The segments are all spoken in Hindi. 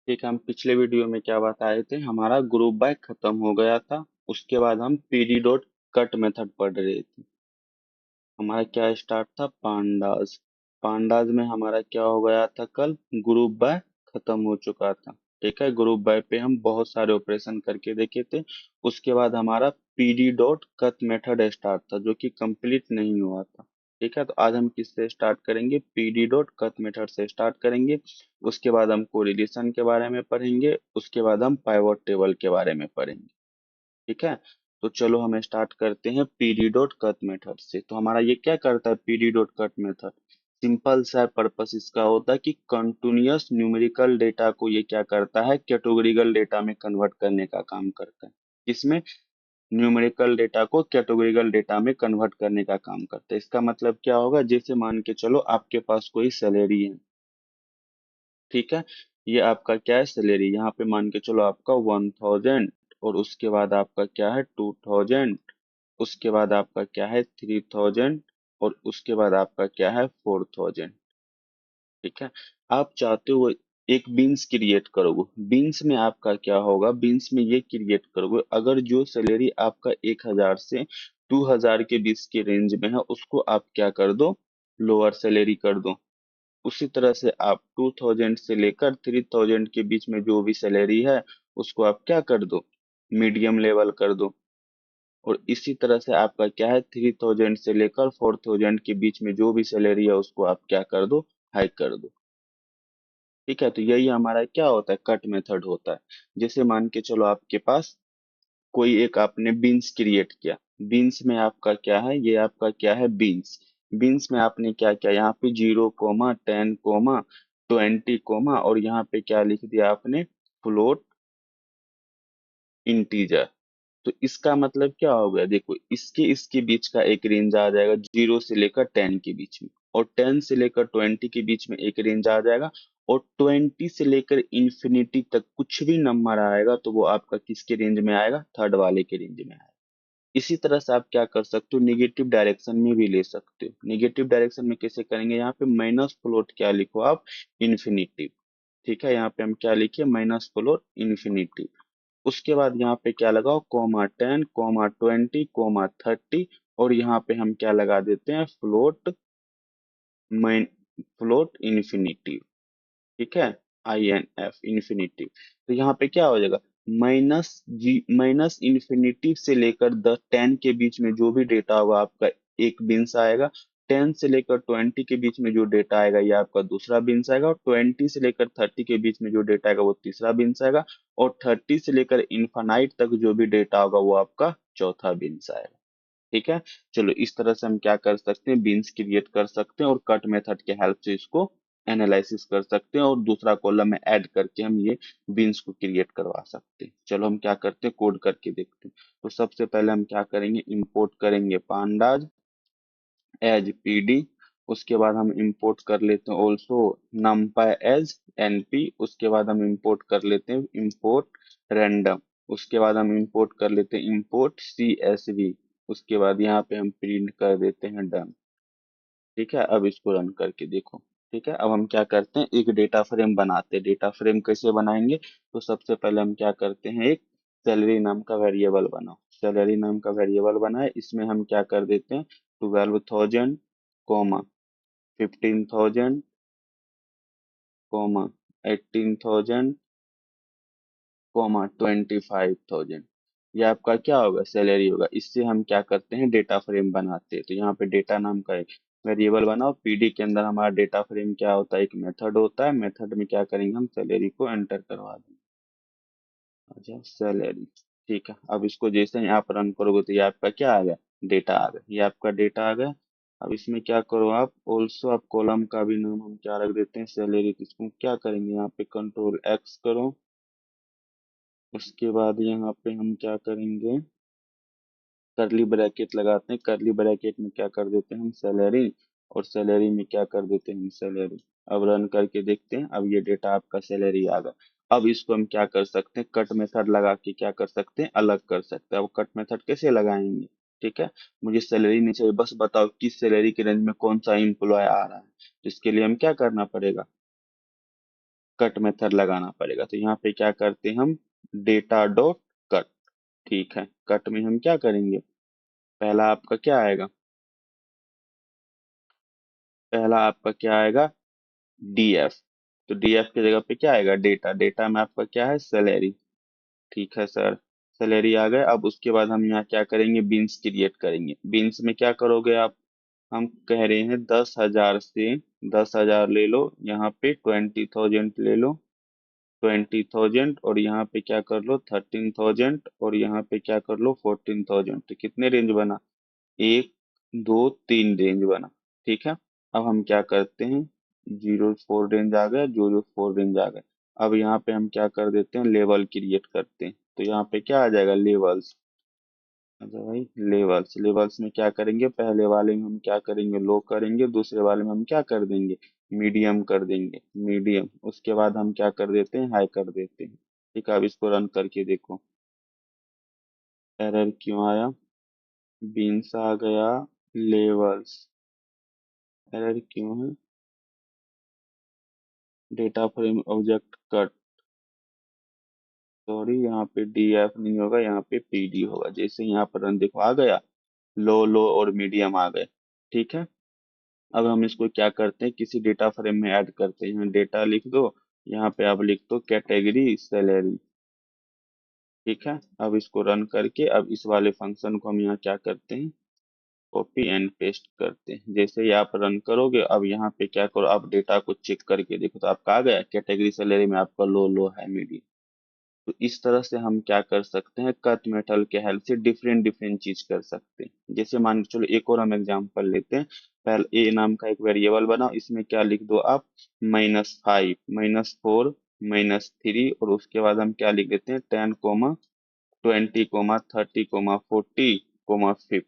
ठीक है, हम पिछले वीडियो में क्या बताए थे, हमारा ग्रुप बाय खत्म हो गया था। उसके बाद हम पीडी डॉट कट मेथड पढ़ रहे थे। हमारा क्या स्टार्ट था, पांडाज। पांडाज में हमारा क्या हो गया था, कल ग्रुप बाय खत्म हो चुका था। ठीक है, ग्रुप बाय पे हम बहुत सारे ऑपरेशन करके देखे थे। उसके बाद हमारा PD dot cut method start था, जो कि कंप्लीट नहीं हुआ था। ठीक है, तो आज हम किससे स्टार्ट करेंगे, पीडी डॉट कट मेथड से स्टार्ट करेंगे। उसके बाद हम कोरिलेशन के बारे में पढ़ेंगे। उसके बाद हम पाइवट टेबल के बारे में पढ़ेंगे। ठीक है, तो चलो हम स्टार्ट करते हैं पीडी डॉट कट मेथड से। तो हमारा ये क्या करता है, PD dot cut method simple सा पर्पस इसका होता है कि कंटिन्यूअस न्यूमेरिकल डेटा को ये क्या करता है, कैटेगोरिकल डेटा में कन्वर्ट करने का काम करता है। इसमें न्यूमेरिकल डेटा को कैटेगोरिकल डेटा में कन्वर्ट करने का काम करता है। इसका मतलब क्या होगा, जैसे मान के चलो आपके पास कोई सैलरी है। ठीक है, ये आपका क्या है, सैलरी। यहाँ पे मान के चलो आपका 1000, और उसके बाद आपका क्या है 2000, उसके बाद आपका क्या है 3000, और उसके बाद आपका क्या है 4000। ठीक है, आप चाहते हो एक बीन्स क्रिएट करोगे। बीन्स में आपका क्या होगा, बीन्स में ये क्रिएट करोगे, अगर जो सैलरी आपका 1000 से 2000 के बीच के रेंज में है, उसको आप क्या कर दो, लोअर सैलरी कर दो। उसी तरह से आप 2000 से लेकर 3000 के बीच में जो भी सैलरी है, उसको आप क्या कर दो, मीडियम लेवल कर दो। और इसी तरह से आपका क्या है, 3000 से लेकर 4000 के बीच में जो भी सैलरी है, उसको आप क्या कर दो, हाई कर दो। ठीक है, तो यही हमारा क्या होता है, कट मेथड होता है। जैसे मान के चलो आपके पास कोई एक आपने बीन्स क्रिएट किया। बीन्स में आपका क्या है, ये आपका क्या है, बीन्स। बीन्स में आपने क्या किया, यहाँ पे 0, 10, 20, और यहाँ पे क्या लिख दिया आपने, फ्लोट इंटीजर। तो इसका मतलब क्या हो गया, देखो इसके इसके बीच का एक रेंज आ जाएगा 0 से लेकर 10 के बीच में, और 10 से लेकर 20 के बीच में एक रेंज आ जाएगा, और 20 से लेकर इंफिनिटी तक कुछ भी नंबर आएगा तो वो आपका किसके रेंज में आएगा, थर्ड वाले के रेंज में आएगा। इसी तरह से आप क्या कर सकते हो, निगेटिव डायरेक्शन में भी ले सकते हो। निगेटिव डायरेक्शन में कैसे करेंगे, यहाँ पे माइनस फ्लोट क्या लिखो आप, इन्फिनिटी। ठीक है, यहाँ पे हम क्या लिखे, माइनस फ्लोट इन्फिनिटी। उसके बाद यहाँ पे क्या लगाओ, कोमा 10, कोमा 20, कोमा 30, और यहाँ पे हम क्या लगा देते हैं, फ्लोट माइन फ्लोट इन्फिनिटी। ठीक है, INF इन्फिनिटी। तो यहाँ पे क्या हो जाएगा, माइनस इन्फिनिटी से लेकर 10 के बीच में जो भी डेटा होगा आपका एक बिंस आएगा। 10 से लेकर 20 के बीच में जो डेटा आएगा ये आपका दूसरा बिंस आएगा, और 20 से लेकर 30 के बीच में जो डेटा आएगा वो तीसरा बिंस आएगा, और 30 से लेकर इन्फानाइट तक जो भी डेटा होगा वो आपका चौथा बिंस आएगा। ठीक है, चलो इस तरह से हम क्या कर सकते हैं, बीन्स क्रिएट कर सकते हैं, और कट मेथड के हेल्प से इसको एनालिसिस कर सकते हैं, और दूसरा कॉलम में ऐड करके हम ये बीन्स को क्रिएट करवा सकते हैं। चलो हम क्या करते हैं, कोड करके देखते हैं। तो सबसे पहले हम क्या करेंगे, इंपोर्ट करेंगे पांडाज एज पीडी। उसके बाद हम इंपोर्ट कर लेते हैं ऑल्सो numpy एज np। उसके बाद हम इंपोर्ट कर लेते हैं इंपोर्ट रैंडम। उसके बाद हम इंपोर्ट कर लेते हैं इंपोर्ट csv। उसके बाद यहाँ पे हम प्रिंट कर देते हैं डन। ठीक है, अब इसको रन करके देखो। ठीक है, अब हम क्या करते हैं, एक डेटा फ्रेम बनाते हैं। डेटा फ्रेम कैसे बनाएंगे, तो सबसे पहले हम क्या करते हैं, एक सैलरी नाम का वेरिएबल बनाओ। सैलरी नाम का वेरिएबल बनाए, इसमें हम क्या कर देते हैं, 12,000, कोमा 15,000, कोमा 18,000, कोमा 25,000। ये आपका क्या होगा, सैलरी होगा। इससे हम क्या करते हैं, डेटा फ्रेम बनाते हैं। तो यहाँ पे डेटा नाम का एक वेरिएबल बनाओ। पीडी के अंदर हमारा डेटा फ्रेम क्या होता है, एक मेथड होता है। मेथड में क्या करेंगे, हम सैलरी को एंटर करवा देंगे। अच्छा, सैलरी। ठीक है, अब इसको जैसे ही आप रन करोगे तो ये आपका क्या आ गया, डेटा आ गया। ये आपका डेटा आ गया। अब इसमें क्या करो आप, ऑल्सो आप कॉलम का भी नाम हम क्या रख देते हैं, सैलरी। तो इसको क्या करेंगे, यहाँ पे कंट्रोल X करो। उसके बाद यहाँ पे हम क्या करेंगे, करली ब्रैकेट लगाते हैं। करली ब्रैकेट में क्या कर देते हैं हम, सैलरी। और सैलरी में क्या कर देते हैं हम, सैलरी। अब रन करके देखते हैं, अब ये डेटा आपका सैलरी आ गया। अब इसको हम क्या कर सकते हैं, कट मेथड लगा के क्या कर सकते हैं, अलग कर सकते हैं। अब कट मेथड कैसे लगाएंगे, ठीक है, मुझे सैलरी नहीं चाहिए, बस बताओ किस सैलरी के रेंज में कौन सा एम्प्लॉय आ रहा है। तो इसके लिए हम क्या करना पड़ेगा, कट मेथड लगाना पड़ेगा। तो यहाँ पे क्या करते हैं हम, डेटा डॉट कट। ठीक है, कट में हम क्या करेंगे, पहला आपका क्या आएगा, पहला आपका क्या आएगा, डीएफ। तो डीएफ की जगह पे क्या आएगा, डेटा। डेटा में आपका क्या है, सैलरी। ठीक है सर, सैलरी आ गए। अब उसके बाद हम यहाँ क्या करेंगे, बीन्स क्रिएट करेंगे। बीन्स में क्या करोगे आप, हम कह रहे हैं 10,000 से, 10,000 ले लो, यहाँ पे 20,000 ले लो, 20,000, और यहाँ पे क्या कर लो 13,000, और यहाँ पे क्या कर लो 14,000। तो कितने रेंज बना, 1, 2, 3 रेंज बना। ठीक है, अब हम क्या करते हैं, 0, 4 रेंज आ गया, 0, 4 रेंज आ गया। अब यहाँ पे हम क्या कर देते हैं, लेवल क्रिएट करते हैं। तो यहाँ पे क्या आ जाएगा, लेवल्स। अच्छा भाई, लेवल्स, लेवल्स में क्या करेंगे, पहले वाले में हम क्या करेंगे, लो करेंगे, दूसरे वाले में हम क्या कर देंगे, मीडियम कर देंगे, मीडियम। उसके बाद हम क्या कर देते हैं, हाई कर देते हैं। ठीक है, अब इसको रन करके देखो, एरर क्यों आया, बीन्स आ गया, लेवल्स, एरर क्यों है, data frame object cut, sorry यहाँ पे डीएफ नहीं होगा, यहाँ पे पीडी होगा। जैसे यहाँ पर रन देखो आ गया, लो लो और मीडियम आ गए। ठीक है, अब हम इसको क्या करते हैं, किसी डेटा फ्रेम में ऐड करते हैं। यहाँ डेटा लिख दो, यहाँ पे आप लिख दो कैटेगरी सैलरी। ठीक है, अब इसको रन करके अब इस वाले फंक्शन को हम यहाँ क्या करते हैं, कॉपी एंड पेस्ट करते हैं। जैसे ही आप रन करोगे, अब यहाँ पे क्या करो, आप डेटा को चेक करके देखो, तो आपका आ गया कैटेगरी सैलरी में आपका लो लो है, मीडियम। तो इस तरह से हम क्या कर सकते हैं, कट मेथड के हेल्प से डिफरेंट डिफरेंट चीज कर सकते हैं। जैसे मान के चलो एक और हम एग्जांपल लेते हैं। पहले ए नाम का एक वेरिएबल बनाओ, इसमें क्या लिख दो आप, -5, -4, -3, और उसके बाद हम क्या लिख देते हैं, 10, 20, 30, 40,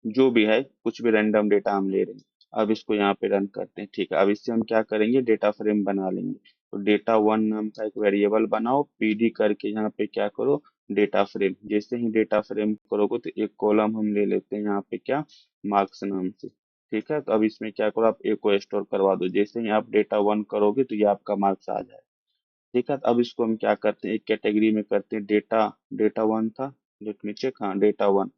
जो भी है, कुछ भी रैंडम डेटा हम ले रहे हैं। अब इसको यहाँ पे रन करते हैं। ठीक है, अब इससे हम क्या करेंगे, डेटा फ्रेम बना लेंगे। तो डेटा वन नाम का एक वेरिएबल बनाओ, पीडी करके यहाँ पे क्या करो, डेटा फ्रेम। जैसे ही डेटा फ्रेम करोगे तो एक कॉलम हम ले लेते हैं यहाँ पे क्या, मार्क्स नाम से। ठीक है, तो अब इसमें क्या करो, आप ए को स्टोर करवा दो। जैसे ही आप डेटा वन करोगे तो ये आपका मार्क्स आ जाए। ठीक है, तो अब इसको हम क्या करते हैं, एक कैटेगरी में करते हैं, डेटा, डेटा वन था, लेट मी चेक, हाँ data one.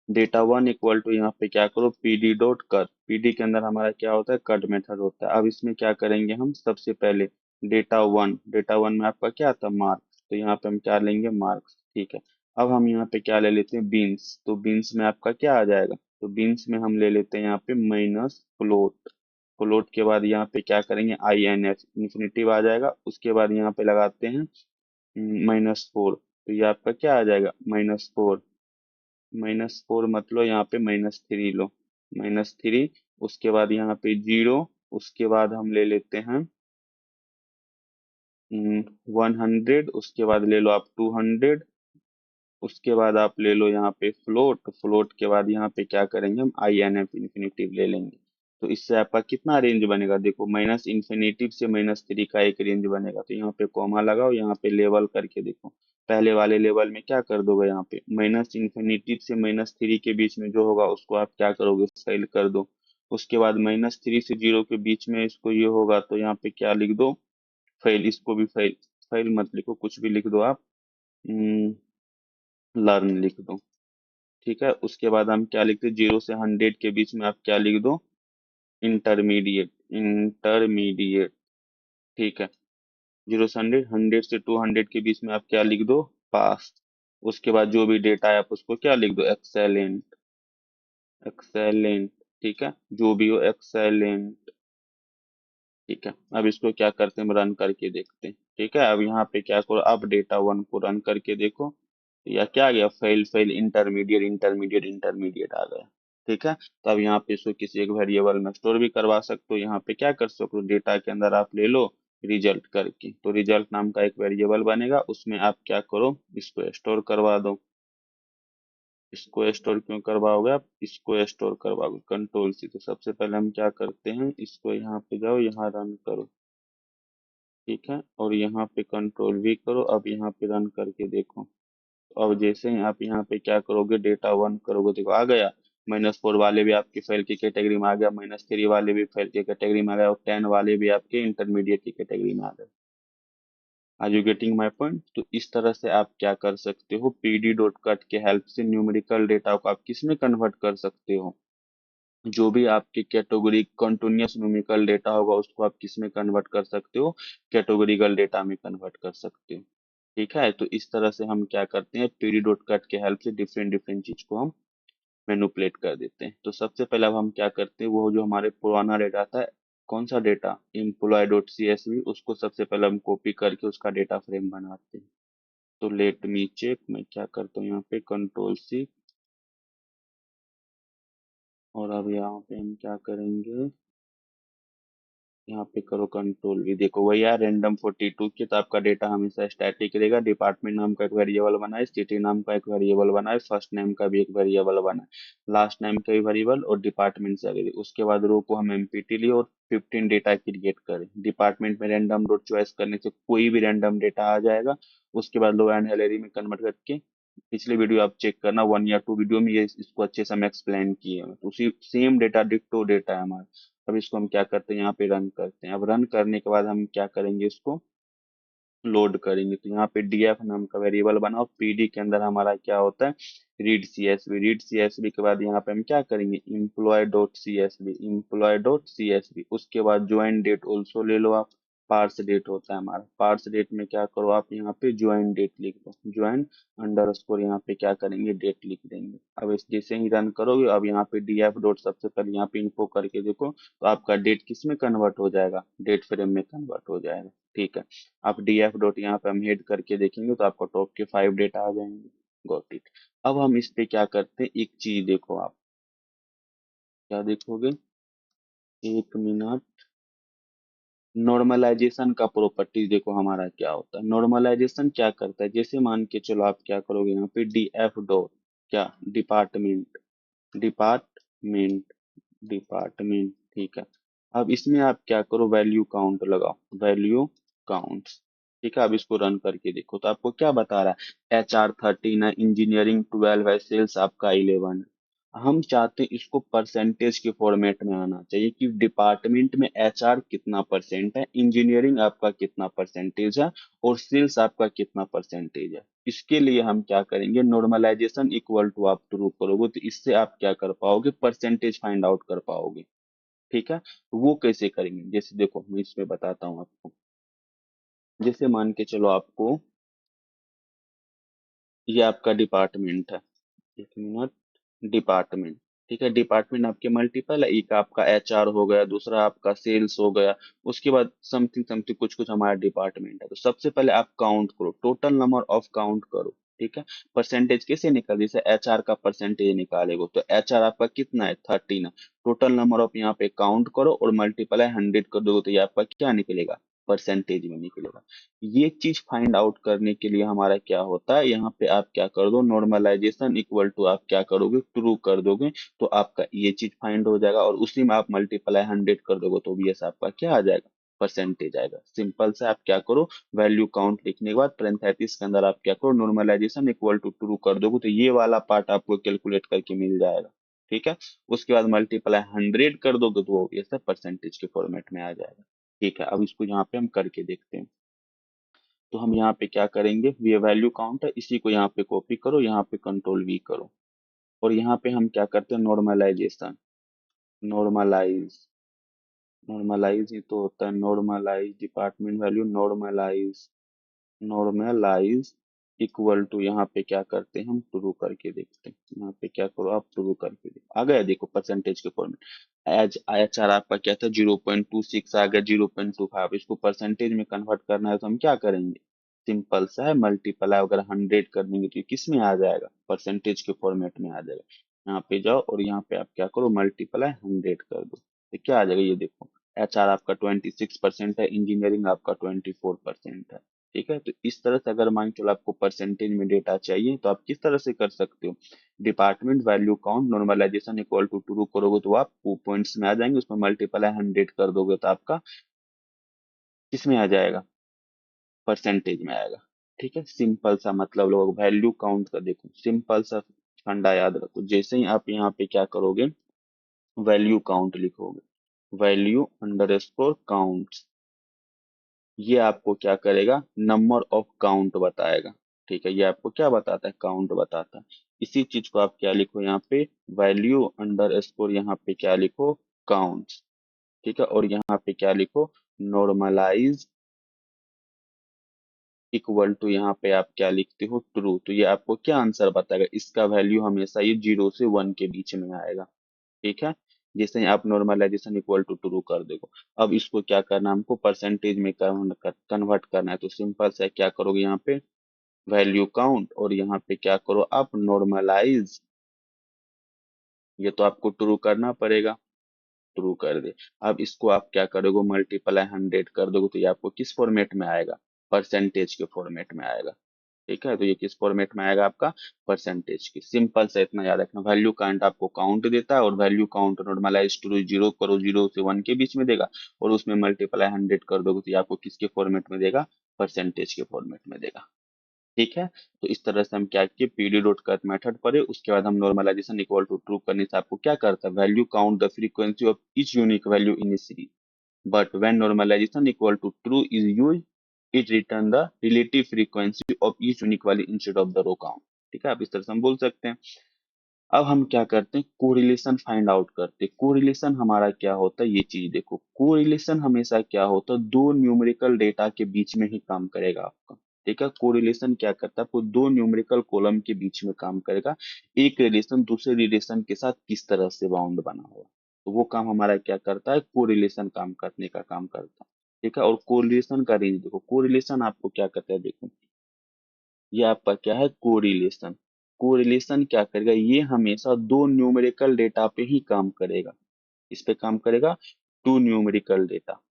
Data one equal to यहाँ पे क्या करो, पीडी डॉट कट। पीडी के अंदर हमारा क्या होता है, कट मेथड होता है। अब इसमें क्या करेंगे हम, सबसे पहले डेटा वन, डेटा वन में आपका क्या आता है, मार्क्स। तो यहाँ पे हम क्या लेंगे, मार्क्स। ठीक है, अब हम यहाँ पे क्या ले लेते हैं, बीन्स। तो बीन्स में आपका क्या आ जाएगा, तो बीन्स में हम ले लेते हैं यहाँ पे माइनस फ्लोट। फ्लोट के बाद यहाँ पे क्या करेंगे, आई एन एफ, इन्फिनिटिव आ जाएगा। उसके बाद यहाँ पे लगाते हैं -4। तो ये आपका क्या आ जाएगा, -4। -4 मतलब यहाँ पे -3 लो, -3। उसके बाद यहाँ पे 0। उसके बाद हम ले लेते हैं 100। उसके बाद ले लो आप 200। उसके बाद आप ले लो यहाँ पे फ्लोट। फ्लोट के बाद यहाँ पे क्या करेंगे, हम आई एन एफ, इन्फिनिटिव ले लेंगे। तो इससे आपका कितना रेंज बनेगा, देखो माइनस इन्फिनिटिव से -3 का एक रेंज बनेगा। तो यहाँ पे कॉमा लगाओ, यहाँ पे लेवल करके देखो, पहले वाले लेवल में क्या कर दोगे, यहाँ पे माइनस इन्फिनिटिव से -3 के बीच में जो होगा उसको आप क्या करोगे, फेल कर दो। उसके बाद -3 से 0 के बीच में इसको ये होगा, तो यहाँ पे क्या लिख दो, फेल। इसको भी फेल, फेल मत लिखो, कुछ भी लिख दो आप, लर्न लिख दो। ठीक है, उसके बाद हम क्या लिखते हैं, 0 से 100 के बीच में आप क्या लिख दो, इंटरमीडिएट, इंटरमीडिएट। ठीक है, 0 से 100, 100 से 200 के बीच में आप क्या लिख दो, पास। उसके बाद जो भी डेटा है आप उसको क्या लिख दो, एक्सेलेंट, एक्सेलेंट। ठीक है, जो भी हो, एक्सेलेंट। ठीक है, अब इसको क्या करते हैं, रन करके देखते हैं। ठीक है, अब यहाँ पे क्या करो, अब डेटा वन को रन करके देखो, या क्या आ गया, fail fail, intermediate intermediate intermediate आ गया। ठीक है, तो अब यहाँ पे इसको किसी एक वेरिएबल में स्टोर भी करवा सकते हो। यहाँ पे क्या कर सकते हो, डेटा के अंदर आप ले लो रिजल्ट करके। तो रिजल्ट नाम का एक वेरिएबल बनेगा, उसमें आप क्या करो, इसको स्टोर करवा दो। इसको स्टोर क्यों करवाओगे आप, इसको स्टोर करवाओगे कंट्रोल सी। तो सबसे पहले हम क्या करते हैं, इसको यहाँ पे जाओ, यहाँ रन करो। ठीक है, और यहाँ पे कंट्रोल वी करो, अब यहाँ पे रन करके देखो। अब जैसे ही आप यहाँ पे क्या करोगे, डेटा वन करोगे, देखो आ गया। -4 वाले भी आपके फेल की कैटेगरी में आ गया, -3 वाले भी फेल की कैटेगरी में आ गया, और 10 वाले भी आपके इंटरमीडिएट की कैटेगरी में आ गए। Are you getting my point? तो इस तरह से आप क्या कर सकते हो, पीडी डॉट कट के हेल्प से न्यूमेरिकल डेटा को आप किस में कन्वर्ट कर सकते हो, जो भी आपके कैटेगरी कंटिन्यूअस न्यूमेरिकल डेटा होगा उसको आप किस में कन्वर्ट कर सकते हो, कैटेगोरिकल डेटा में कन्वर्ट कर सकते हो। ठीक है, तो इस तरह से हम क्या करते हैं, पीडी डॉट कट के हेल्प से डिफरेंट डिफरेंट चीज को हम मैनिपुलेट कर देते हैं। तो सबसे पहले अब हम क्या करते हैं, वो जो हमारे पुराना डेटा था, कौन सा data, employ dot C S V, उसको सबसे पहले हम कॉपी करके उसका डेटा फ्रेम बनाते हैं। तो लेट मी चेक, मैं क्या करता हूँ यहाँ पे कंट्रोल सी, और अब यहाँ पे हम क्या करेंगे, यहाँ पे करो कंट्रोल भी, देखो वही यार रैंडम 42 की, तो आपका डेटा हमेशा स्टैटिक रहेगा। डिपार्टमेंट नाम का एक वेरिएबल बनाए, सिटी नाम का एक वेरिएबल बनाए, फर्स्ट नेम का भी एक वेरिएबल बनाए, लास्ट नेम का भी वेरिएबल, और डिपार्टमेंट से अगर उसके बाद रो को हम एमपीटी लिए और 15 डेटा क्रिएट करें। डिपार्टमेंट में रैंडम डॉट चॉइस करने से कोई भी रैंडम डेटा आ जाएगा। उसके बाद लो एंड हेलेरी में कन्वर्ट करके, पिछले वीडियो आप चेक करना, 1 या 2 वीडियो में ये इसको अच्छे से हम एक्सप्लेन किए हैं। तो उसी सेम डेटा, डिक्टो डेटा है हमारा। अब इसको हम क्या करते हैं, यहाँ पे रन करते हैं। अब रन करने के बाद हम क्या करेंगे, इसको लोड करेंगे। तो यहाँ पे डीएफ नाम का वेरिएबल बनाओ, पीडी के अंदर हमारा क्या होता है, रीड सीएसवी। रीड सीएसवी के बाद यहाँ पे हम क्या करेंगे, employ dot CSV, employ dot CSV. उसके बाद ज्वाइन डेट ऑल्सो ले लो आप, पार्स डेट होता है हमारा। पार्स डेट में क्या करो आप, यहाँ पे ज्वाइन डेट लिख दो, ज्वाइन अंडर स्कोर, यहाँ पे क्या करेंगे, डेट लिख देंगे। अब इस जैसे ही रन करोगे, अब यहाँ पे डीएफ डॉट सबसे पहले यहाँ पे इन्फो करके देखो, तो आपका डेट किस में कन्वर्ट हो जाएगा, डेट फ्रेम में कन्वर्ट हो जाएगा। ठीक है, आप डीएफ डॉट यहाँ पे हम हेड करके देखेंगे तो आपको टॉप के 5 डेटा आ जाएंगे। Got it. अब हम इस पे क्या करते हैं, एक चीज देखो आप, क्या देखोगे, एक मिनट, नॉर्मलाइजेशन का प्रॉपर्टीज देखो हमारा क्या होता है। नॉर्मलाइजेशन क्या करता है, जैसे मान के चलो आप क्या करोगे, यहाँ पे डीएफ डॉट क्या, डिपार्टमेंट, डिपार्टमेंट, डिपार्टमेंट, ठीक है। अब इसमें आप क्या करो, वैल्यू काउंट लगाओ, वैल्यू काउंट्स। ठीक है, अब इसको रन करके देखो तो आपको क्या बता रहा है, HR 13 है, इंजीनियरिंग 12 है, सेल्स आपका 11 है। हम चाहते हैं इसको परसेंटेज के फॉर्मेट में आना चाहिए कि डिपार्टमेंट में HR कितना परसेंट है, इंजीनियरिंग आपका कितना परसेंटेज है, और सेल्स आपका कितना परसेंटेज है। इसके लिए हम क्या करेंगे, नॉर्मलाइजेशन इक्वल टू आप ट्रू करोगे, तो इससे आप क्या कर पाओगे, परसेंटेज फाइंड आउट कर पाओगे। ठीक है, तो वो कैसे करेंगे, जैसे देखो मैं इसमें बताता हूँ आपको। जैसे मान के चलो आपको, ये आपका डिपार्टमेंट है, एक मिनट, डिपार्टमेंट, ठीक है, डिपार्टमेंट आपके मल्टीपल है, एक आपका एचआर हो गया, दूसरा आपका सेल्स हो गया, उसके बाद समथिंग समथिंग कुछ कुछ हमारा डिपार्टमेंट है। तो सबसे पहले आप काउंट करो, टोटल नंबर ऑफ काउंट करो। ठीक है, परसेंटेज कैसे निकाल, जैसे एचआर का परसेंटेज निकालेगो, तो एचआर आपका कितना है, 13 है। टोटल नंबर ऑफ यहाँ पे काउंट करो और मल्टीप्लाई 100 कर दोगे, तो ये आपका क्या निकलेगा, परसेंटेज में निकलेगा। ये चीज फाइंड आउट करने के लिए हमारा क्या होता है, यहाँ पे आप क्या कर दो, नॉर्मलाइजेशन इक्वल टू आप क्या करोगे, ट्रू कर दोगे, तो आपका ये चीज फाइंड हो जाएगा, और उसी में आप मल्टीप्लाई 100 कर दोगे, तो भी ऐसा आपका क्या आ जाएगा, परसेंटेज आएगा। सिंपल से आप क्या करो, वैल्यू काउंट लिखने के बाद पैरेंथेसिस के अंदर आप क्या करो, नॉर्मलाइजेशन इक्वल टू ट्रू कर दोगे, तो ये वाला पार्ट आपको कैलकुलेट करके मिल जाएगा। ठीक है, उसके बाद मल्टीप्लाई 100 कर दोगे, तो वो ऐसा परसेंटेज के फॉर्मेट में आ जाएगा। ठीक है, अब इसको यहाँ पे हम करके देखते हैं। तो हम यहाँ पे क्या करेंगे, ये वैल्यू काउंट है, इसी को यहाँ पे कॉपी करो, यहाँ पे कंट्रोल वी करो, और यहाँ पे हम क्या करते हैं, नॉर्मलाइजेशन, नॉर्मलाइज, नॉर्मलाइज ही तो होता है, normalise department value, normalise, normalise equal to, यहाँ पे क्या करते हैं, हम ट्रू करके देखते हैं। यहाँ पे क्या करो, आप ट्रू करके देखो, आ गया देखो परसेंटेज के फॉर्मेट। एच एच आर आपका क्या था, 0.26 आ गया, 0.25। इसको परसेंटेज में कन्वर्ट करना है तो हम क्या करेंगे, सिंपल सा है, मल्टीप्लाई अगर 100 कर देंगे तो ये किस में आ जाएगा, परसेंटेज के फॉर्मेट में आ जाएगा। यहाँ पे जाओ और यहाँ पे आप क्या करो, मल्टीप्लाई 100 कर दो, तो क्या आ जाएगा, ये देखो, HR आपका 26% है, इंजीनियरिंग आपका 24% है। ठीक है, तो इस तरह से अगर मान के चलो आपको परसेंटेज में डेटा चाहिए, तो आप किस तरह से कर सकते हो, department value count normalisation equal to true करोगे, तो आप पॉइंट्स में आ जाएंगे, उसमें मल्टीप्लाई 100 कर दोगे, तो आपका किस में आ जाएगा, परसेंटेज में आएगा। ठीक है, सिंपल सा मतलब, लोग वैल्यू काउंट का देखो, सिंपल सा फंडा याद रखो, जैसे ही आप यहाँ पे क्या करोगे, वैल्यू काउंट लिखोगे, वैल्यू अंडर स्कोर काउंट, ये आपको क्या करेगा, नंबर ऑफ काउंट बताएगा। ठीक है, ये आपको क्या बताता है, काउंट बताता है। इसी चीज को आप क्या लिखो यहाँ पे, वैल्यू अंडर स्कोर, यहाँ पे क्या लिखो, काउंट। ठीक है, और यहाँ पे क्या लिखो, नॉर्मलाइज इक्वल टू, यहाँ पे आप क्या लिखते हो, ट्रू। तो ये आपको क्या आंसर बताएगा, इसका वैल्यू हमेशा ये 0 से 1 के बीच में आएगा। ठीक है, जैसे ही आप नॉर्मलाइजेशन इक्वल टू ट्रू कर दोगे। अब इसको क्या करना है, हमको परसेंटेज में कन्वर्ट करना है। तो सिंपल से क्या करोगे, यहाँ पे वैल्यू काउंट, और यहाँ पे क्या करो आप, नॉर्मलाइज, ये तो आपको ट्रू करना पड़ेगा, ट्रू कर दे। अब इसको आप क्या करोगे, मल्टीप्लाई 100 कर दोगे, तो ये आपको किस फॉर्मेट में आएगा, परसेंटेज के फॉर्मेट में आएगा। ठीक है, तो ये किस फॉर्मेट में आएगा आपका, परसेंटेज की। सिंपल से इतना याद रखना, वैल्यू काउंट आपको काउंट देता है, और वैल्यू काउंट नॉर्मलाइज टू 0 करो, 0 से 1 के बीच में देगा, और उसमें मल्टीप्लाई 100 कर दोगे, तो ये आपको किसके फॉर्मेट में देगा, परसेंटेज के फॉर्मेट में देगा। ठीक है, तो इस तरह से हम क्या किए, पीडी डॉट कट मेथड पढ़े, उसके बाद हम नॉर्मलाइजेशन इक्वल टू ट्रू करने से आपको क्या करता है, value count the frequency of each unique value in series, but when normalization equal to true is used, it return the relative frequency of each unique value instead of the row count। ठीक है, आप इस तरह से हम बोल सकते हैं। अब हम क्या करते हैं, कोरिलेशन फाइंड आउट करते हैं। कोरिलेशन हमारा क्या होता है, ये चीज देखो, कोरिलेशन हमेशा क्या होता है, दो न्यूमेरिकल डेटा के बीच में ही काम करेगा आपका। ठीक है, कोरिलेशन क्या करता है, आपको दो न्यूमेरिकल कॉलम के बीच में काम करेगा, एक रिलेशन दूसरे रिलेशन के साथ किस तरह से बाउंड बना हुआ, तो वो काम हमारा क्या करता है, कोरिलेशन काम करने का काम करता है। ठीक है, और कोरिलेशन का रेंज देखो, कोरिलेशन आपको क्या करता है, देखो ये आपका क्या है, कोरिलेशन। कोरिलेशन क्या करेगा, ये हमेशा दो न्यूमेरिकल डेटा पे ही काम करेगा। इस पे काम करेगा, टू न्यूमेरिकल डेटा।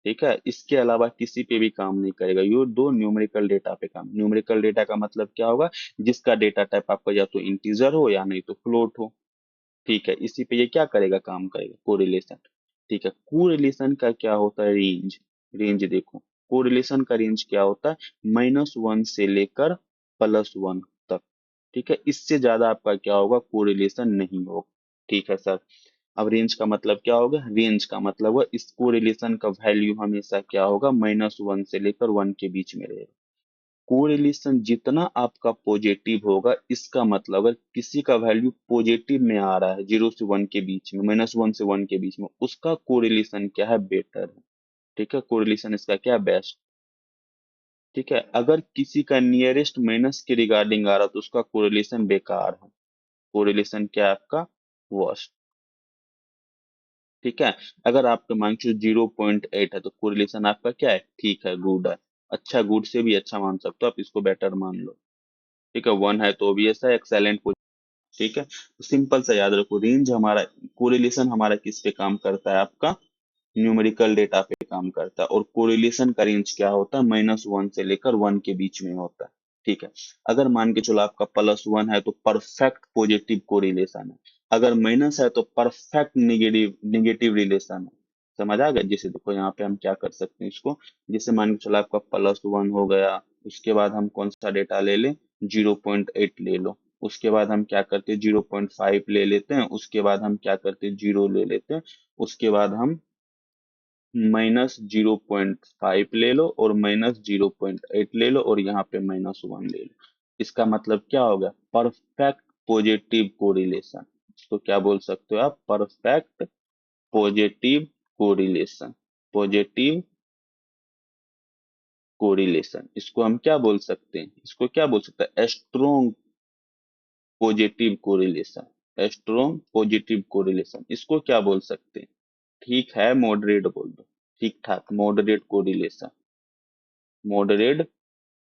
ठीक है, इसके अलावा किसी पे भी काम नहीं करेगा, ये दो न्यूमेरिकल डेटा पे काम। न्यूमेरिकल डेटा का मतलब क्या होगा, जिसका डेटा टाइप आपका या तो इंटीजर हो या नहीं तो फ्लोट हो। ठीक है, इसी पे ये क्या करेगा, काम करेगा, कोरिलेशन। ठीक है, कोरिलेशन का क्या होता है, रेंज। रेंज देखो, कोरिलेशन का रेंज क्या होता है, -1 से लेकर +1 तक। ठीक है, इससे ज्यादा आपका क्या होगा, कोरिलेशन नहीं होगा। ठीक है सर, अब रेंज का मतलब क्या होगा, रेंज का मतलब है इस कोरिलेशन का वैल्यू हमेशा क्या होगा, -1 से लेकर 1 के बीच में रहेगा। कोरिलेशन जितना आपका पॉजिटिव होगा, इसका मतलब अगर किसी का वैल्यू पॉजिटिव में आ रहा है, 0 से 1 के बीच में, -1 से 1 के बीच में, उसका कोरिलेशन क्या है, बेटर है। ठीक है, कोरिलेशन इसका क्या है, बेस्ट। ठीक है, अगर किसी का नियरेस्ट माइनस के रिगार्डिंग आ रहा तो उसका कोरिलेशन बेकार है, कोरिलेशन क्या है आपका, वर्स्ट। ठीक है, अगर आपका मान लो 0.8 है तो कोरिलेशन आपका क्या है, ठीक है, गुड है। अच्छा, गुड से भी अच्छा मान सकते हो आप, इसको बेटर मान लो। ठीक है, 1 है तो ओबियस है, एक्सेलेंट। ठीक है, तो सिंपल सा याद रखो, रेंज हमारा, कोरिलेशन हमारा किस पे काम करता है, आपका न्यूमेरिकल डेटा पे काम करता है, और कोरिलेशन का रेंज क्या होता है, -1 से लेकर 1 के बीच में होता है। ठीक है, अगर मान के चलो आपका +1 है तो परफेक्ट पॉजिटिव कोरिलेशन है, अगर माइनस है तो परफेक्ट निगेटिव निगेटिव रिलेशन है। समझ आ गया, जैसे देखो यहाँ पे हम क्या कर सकते हैं इसको, जैसे मान के चलो आपका +1 हो गया, उसके बाद हम कौन सा डेटा ले लें, 0.8 ले लो, उसके बाद हम क्या करते हैं, 0.5 ले लेते हैं, उसके बाद हम क्या करते हैं, 0 ले लेते हैं, उसके बाद हम -0.5 ले लो, और -0.8 ले लो, और यहाँ पे -1 ले लो। इसका मतलब क्या हो गया, परफेक्ट पॉजिटिव कोरिलेशन। इसको क्या बोल सकते हो आप, perfect positive correlation. Positive correlation, इसको हम क्या बोल सकते हैं, इसको क्या बोल सकते हैं, strong positive correlation. Strong positive correlation, इसको क्या बोल सकते हैं, ठीक है, मॉडरेट बोल दो, ठीक ठाक, मॉडरेट कोरिलेशन। मॉडरेट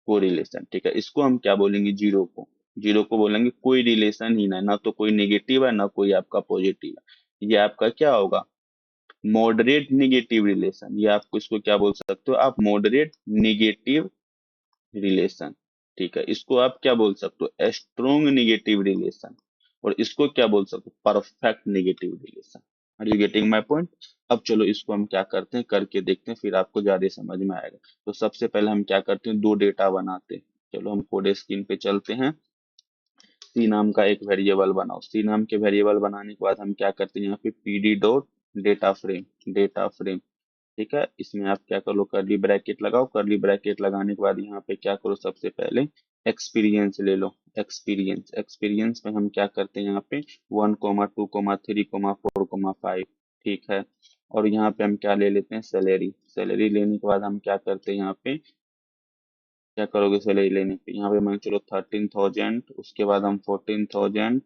कोरिलेशन, ठीक है, इसको हम क्या बोलेंगे, जीरो को। जीरो को बोलेंगे कोई रिलेशन ही ना, ना तो कोई नेगेटिव है ना कोई आपका पॉजिटिव है, ये आपका क्या होगा, मॉडरेट निगेटिव रिलेशन। ये आपको इसको क्या बोल सकते हो आप, मॉडरेट निगेटिव रिलेशन। ठीक है, इसको आप क्या बोल सकते हो, स्ट्रोंग निगेटिव रिलेशन। और इसको क्या बोल सकते हो, perfect negative relation. Are you getting my point. अब चलो इसको हम क्या करते हैं, करके देखते हैं, फिर आपको ज्यादा समझ में आएगा। तो सबसे पहले हम क्या करते हैं, दो डेटा बनाते हैं। चलो हम कोड स्क्रीन पे चलते हैं। सी नाम का एक वेरिएबल बनाओ। सी नाम के वेरिएबल बनाने के बाद हम क्या करते हैं यहाँ पे पीडी डॉट डेटा फ्रेम। ठीक है, इसमें आप क्या करो, कर्ली ब्रैकेट लगाओ। कर्ली ब्रैकेट लगाने के बाद यहाँ पे क्या करो, सबसे पहले एक्सपीरियंस ले लो। एक्सपीरियंस में हम क्या करते हैं यहाँ पे 1, 2, 3, 4, 5। ठीक है, और यहाँ पे हम क्या ले लेते हैं, सैलरी। सैलरी लेने के बाद हम क्या करते हैं यहाँ पे, क्या करोगे सैलरी लेने पे, यहाँ पे मान के चलो 13,000, उसके बाद हम 14,000,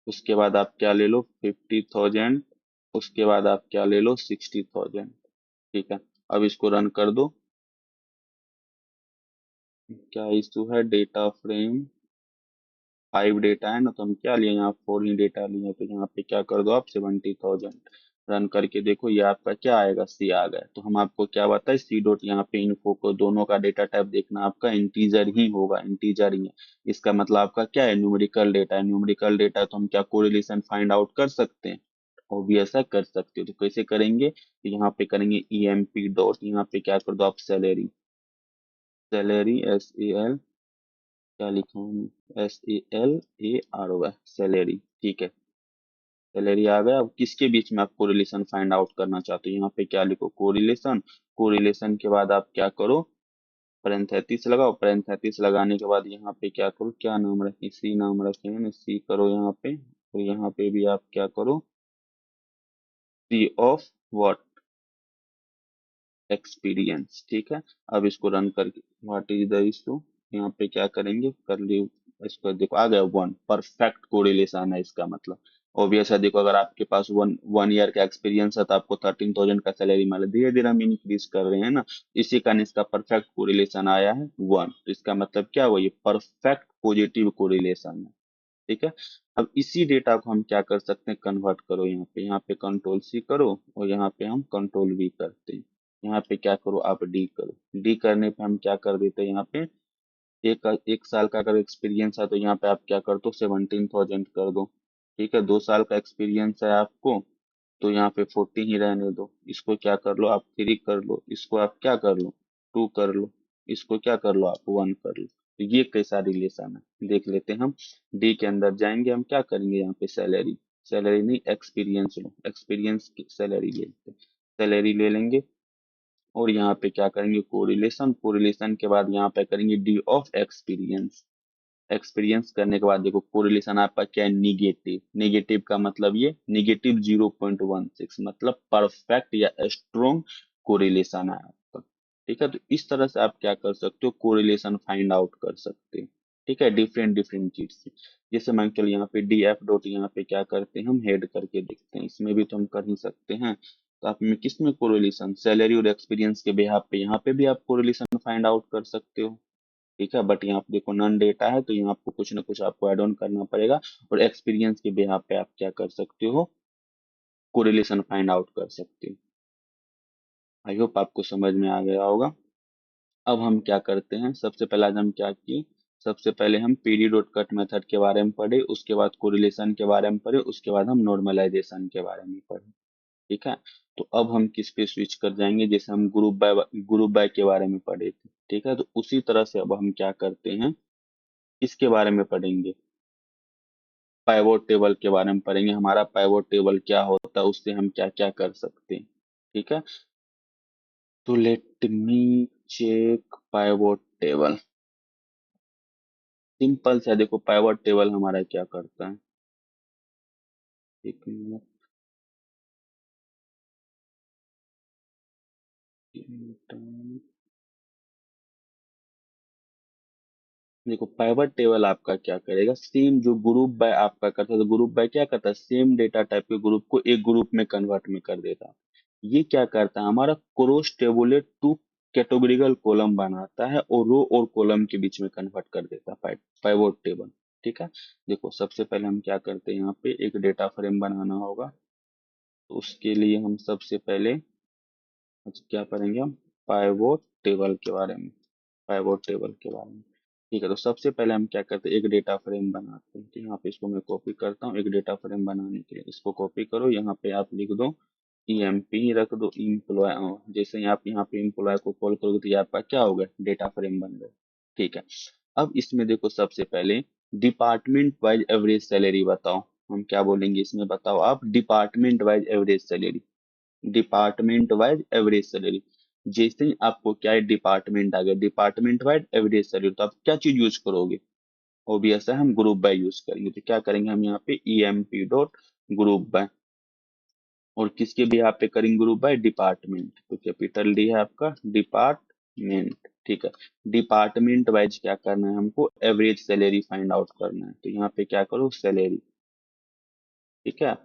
उसके बाद आप क्या ले लो 50,000, उसके बाद आप क्या ले लो 60,000। ठीक है, अब इसको रन कर दो। क्या इशू है, डेटा फ्रेम 5 डेटा है ना, तो हम क्या लिए यहाँ 4 ही डेटा लिए, तो यहाँ पे क्या कर दो आप 70,000। रन करके देखो ये आपका क्या आएगा, सी आ गया। तो हम आपको क्या बताए, सी डॉट यहाँ पे इन्फो को दोनों का डेटा टाइप देखना आपका इंटीजर ही होगा, इंटीजर ही है। इसका मतलब आपका क्या है, न्यूमेरिकल डेटा है। न्यूमेरिकल डेटा तो हम क्या कोरिलेशन फाइंड आउट कर सकते हैं, ऑब्वियस है कर सकते हो। तो कैसे करेंगे, तो यहाँ पे करेंगे ईएमपी डॉट, यहाँ पे क्या कर दो आप सैलरी। सैलरी SAL, क्या लिखा हूँ, SALARY, सैलरी। ठीक है, सैलरी आ गया। अब किसके बीच में आप कोरिलेशन फाइंड आउट करना चाहते हो, यहाँ पे क्या लिखो कोरिलेशन। कोरिलेशन के बाद आप क्या करो, पैरेंथेसिस लगाओ। पैरेंथेसिस लगाने के बाद यहाँ पे क्या करो, क्या नाम रखें, सी नाम रखें ना, सी करो यहाँ पे। और यहाँ पे भी आप क्या करो, सी ऑफ व्हाट, एक्सपीरियंस। ठीक है, अब इसको रन करके व्हाट इज द इशू, यहाँ पे क्या करेंगे कर ली। इसको देखो आ गया 1, परफेक्ट कोरिलेशन है इसका मतलब। ऑब्वियस है, देखो अगर आपके पास वन वन ईयर का एक्सपीरियंस है तो आपको 13,000 का सैलरी मिला। धीरे धीरे हम इंक्रीज कर रहे हैं ना, इसी कारण इसका परफेक्ट कोरिलेशन आया है 1। तो इसका मतलब क्या हुआ, ये परफेक्ट पॉजिटिव कोरिलेशन है। ठीक है, अब इसी डेटा को हम क्या कर सकते हैं, कन्वर्ट करो। यहाँ पे कंट्रोल सी करो, और यहाँ पे हम कंट्रोल वी करते हैं। यहाँ पे क्या करो आप डी करो। डी करने पे हम क्या कर देते हैं, यहाँ पे एक एक साल का अगर एक्सपीरियंस है तो यहाँ पे आप क्या कर दो 17,000 कर दो। ठीक है, 2 साल का एक्सपीरियंस है आपको तो यहाँ पे 40 ही रहने दो। इसको क्या कर लो आप 3 कर लो, इसको आप क्या कर लो 2 कर लो, इसको क्या कर लो आप 1 कर लो। तो ये कैसा रिलेशन है देख लेते हैं हम। डी के अंदर जाएंगे, हम क्या करेंगे यहाँ पे सैलरी, सैलरी नहीं एक्सपीरियंस लो, एक्सपीरियंस की सैलरी ले लेते हैं। सैलरी ले लेंगे, और यहाँ पे क्या करेंगे कोरिलेशन। कोरिलेशन के बाद यहाँ पे करेंगे डी ऑफ एक्सपीरियंस। एक्सपीरियंस करने के बाद देखो कोरिलेशन आपका क्या है, निगेटिव। निगेटिव का मतलब ये निगेटिव 0.16, मतलब परफेक्ट या स्ट्रोंग कोरिलेशन है आपका। ठीक है, तो इस तरह से आप क्या कर सकते हो, कोरिलेशन फाइंड आउट कर सकते हैं। ठीक है, डिफरेंट डिफरेंट चीज से। जैसे मान के चलो यहाँ पे डी एफ डॉट, यहाँ पे क्या करते हैं हम हेड करके देखते हैं, इसमें भी तो हम कर ही सकते हैं। तो आप में किस में कोरिलेशन, सैलरी और एक्सपीरियंस के बिहाफ पे यहाँ पे भी आप कोरिलेशन फाइंड आउट कर सकते हो। ठीक है, बट यहाँ पे देखो नन डेटा है तो यहाँ आपको कुछ ना कुछ आपको ऐड ऑन करना पड़ेगा। और एक्सपीरियंस के बिहाफ पे आप क्या कर सकते हो, कोरिलेशन फाइंड आउट कर सकते हो। आई होप आपको समझ में आ गया होगा। अब हम क्या करते हैं, सबसे पहले आज हम क्या किए, सबसे पहले हम पीडी डॉट कट मेथड के बारे में पढ़े, उसके बाद कोरिलेशन के बारे में पढ़े, उसके बाद हम नॉर्मलाइजेशन के बारे में पढ़े। ठीक है, तो अब हम किस पे स्विच कर जाएंगे, जैसे हम ग्रुप बाय के बारे में पढ़े थे। ठीक है, तो उसी तरह से अब हम क्या करते हैं, इसके बारे में पढ़ेंगे, पाइवोट टेबल के बारे में पढ़ेंगे। हमारा पाइवोट टेबल क्या होता है, उससे हम क्या क्या कर सकते हैं। ठीक है, तो let me check pivot table. Simple सा देखो पाइवोट टेबल हमारा क्या करता है, एक मिनट, देखो पाइवट टेबल आपका क्या करेगा, सेम जो ग्रुप बाय आपका करता है, तो ग्रुप बाय क्या करता है, सेम डेटा टाइप के ग्रुप को एक ग्रुप में कन्वर्ट में कर देता है। ये क्या करता है, हमारा cross tabulate two categorical column बनाता है और रो और कॉलम के बीच में कन्वर्ट कर देता है पाइवट टेबल। ठीक है, देखो सबसे पहले हम क्या करते हैं, यहाँ पे एक डेटा फ्रेम बनाना होगा। तो उसके लिए हम सबसे पहले आज क्या करेंगे, हम पाइवोट टेबल के बारे में, पाइवोट टेबल के बारे में। ठीक है, तो सबसे पहले हम क्या करते हैं, एक डेटा फ्रेम बनाते हैं। तो यहाँ पे इसको मैं कॉपी करता हूँ, एक डेटा फ्रेम बनाने के लिए इसको कॉपी करो, यहाँ पे आप लिख दो ईएमपी ही रख दो इम्प्लॉय। जैसे ही आप यहाँ पे इम्प्लॉय को कॉल करोगे तो ये आपका क्या हो गया, डेटा फ्रेम बन गया। ठीक है, अब इसमें देखो सबसे पहले डिपार्टमेंट वाइज एवरेज सैलरी बताओ। हम क्या बोलेंगे इसमें, बताओ आप, department wise average salary. Department wise average salary, जैसे ही आपको क्या है, डिपार्टमेंट आ गया, डिपार्टमेंट वाइज एवरेज सैलरी, तो आप क्या चीज यूज करोगे? ओबीएस है, हम ग्रुप बाय यूज करेंगे। तो क्या करेंगे हम यहाँ पे, EMP डॉट ग्रुप बाय, और किसके भी यहाँ पे करेंगे ग्रुप बाय, डिपार्टमेंट। तो कैपिटल डी है आपका डिपार्टमेंट, ठीक है। डिपार्टमेंट वाइज क्या करना है हमको, एवरेज सैलरी फाइंड आउट करना है। तो यहाँ पे क्या करो, सैलरी, ठीक है।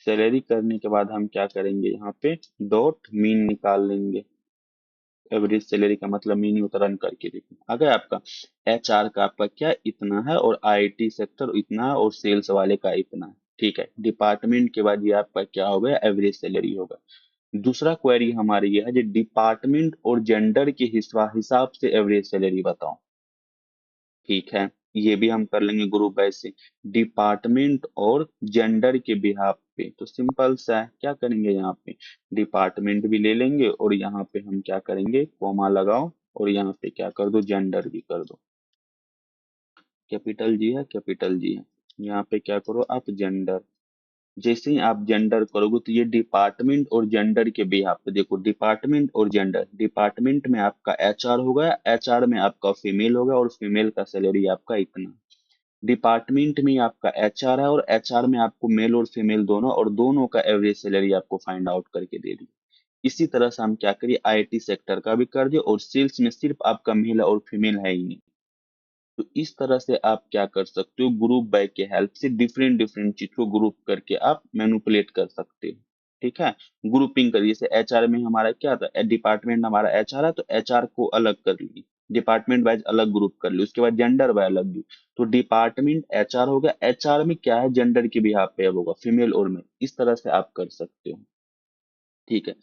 सैलरी करने के बाद हम क्या करेंगे, यहाँ पे डॉट मीन निकाल लेंगे। एवरेज सैलरी का मतलब मीन ही उतरन करके देखो, अगर आपका HR का आपका क्या इतना है, और IT सेक्टर इतना है, और सेल्स वाले का इतना है, ठीक है। डिपार्टमेंट के बाद ये आपका क्या हो गया, एवरेज सैलरी होगा। दूसरा क्वेरी हमारी ये है, जो डिपार्टमेंट और जेंडर के हिसाब से एवरेज सैलरी बताओ, ठीक है। ये भी हम कर लेंगे ग्रुप बाय से, डिपार्टमेंट और जेंडर के बिहाफ पे। तो सिंपल सा है, क्या करेंगे यहाँ पे, डिपार्टमेंट भी ले लेंगे, और यहाँ पे हम क्या करेंगे, कॉमा लगाओ, और यहाँ पे क्या कर दो, जेंडर भी कर दो। कैपिटल जी है, कैपिटल जी है। यहाँ पे क्या करो आप, जेंडर। जैसे ही आप जेंडर करोगे, तो ये डिपार्टमेंट और जेंडर के बिहाफ पे देखो, डिपार्टमेंट और जेंडर, डिपार्टमेंट में आपका HR होगा, HR में आपका फीमेल होगा, और फीमेल का सैलरी आपका इतना। डिपार्टमेंट में आपका HR है, और HR में आपको मेल और फीमेल दोनों, और दोनों का एवरेज सैलरी आपको फाइंड आउट करके दे दी। इसी तरह से हम क्या करिए, IT सेक्टर का भी कर दिए, और सेल्स में सिर्फ आपका मेल और फीमेल है ही नहीं। तो इस तरह से आप क्या कर सकते हो, ग्रुप बाय के हेल्प से डिफरेंट डिफरेंट चीज को ग्रुप करके आप मैनिपुलेट कर सकते हो, ठीक है। ग्रुपिंग करिए, जैसे HR में हमारा क्या था, डिपार्टमेंट हमारा HR है, तो HR को अलग कर ली, डिपार्टमेंट वाइज अलग ग्रुप कर ली, उसके बाद जेंडर वाइज अलग ली। तो डिपार्टमेंट HR हो गया, HR में क्या है, जेंडर के भी यहाँ पे होगा, फीमेल और मेल, इस तरह से आप कर सकते हो, ठीक है।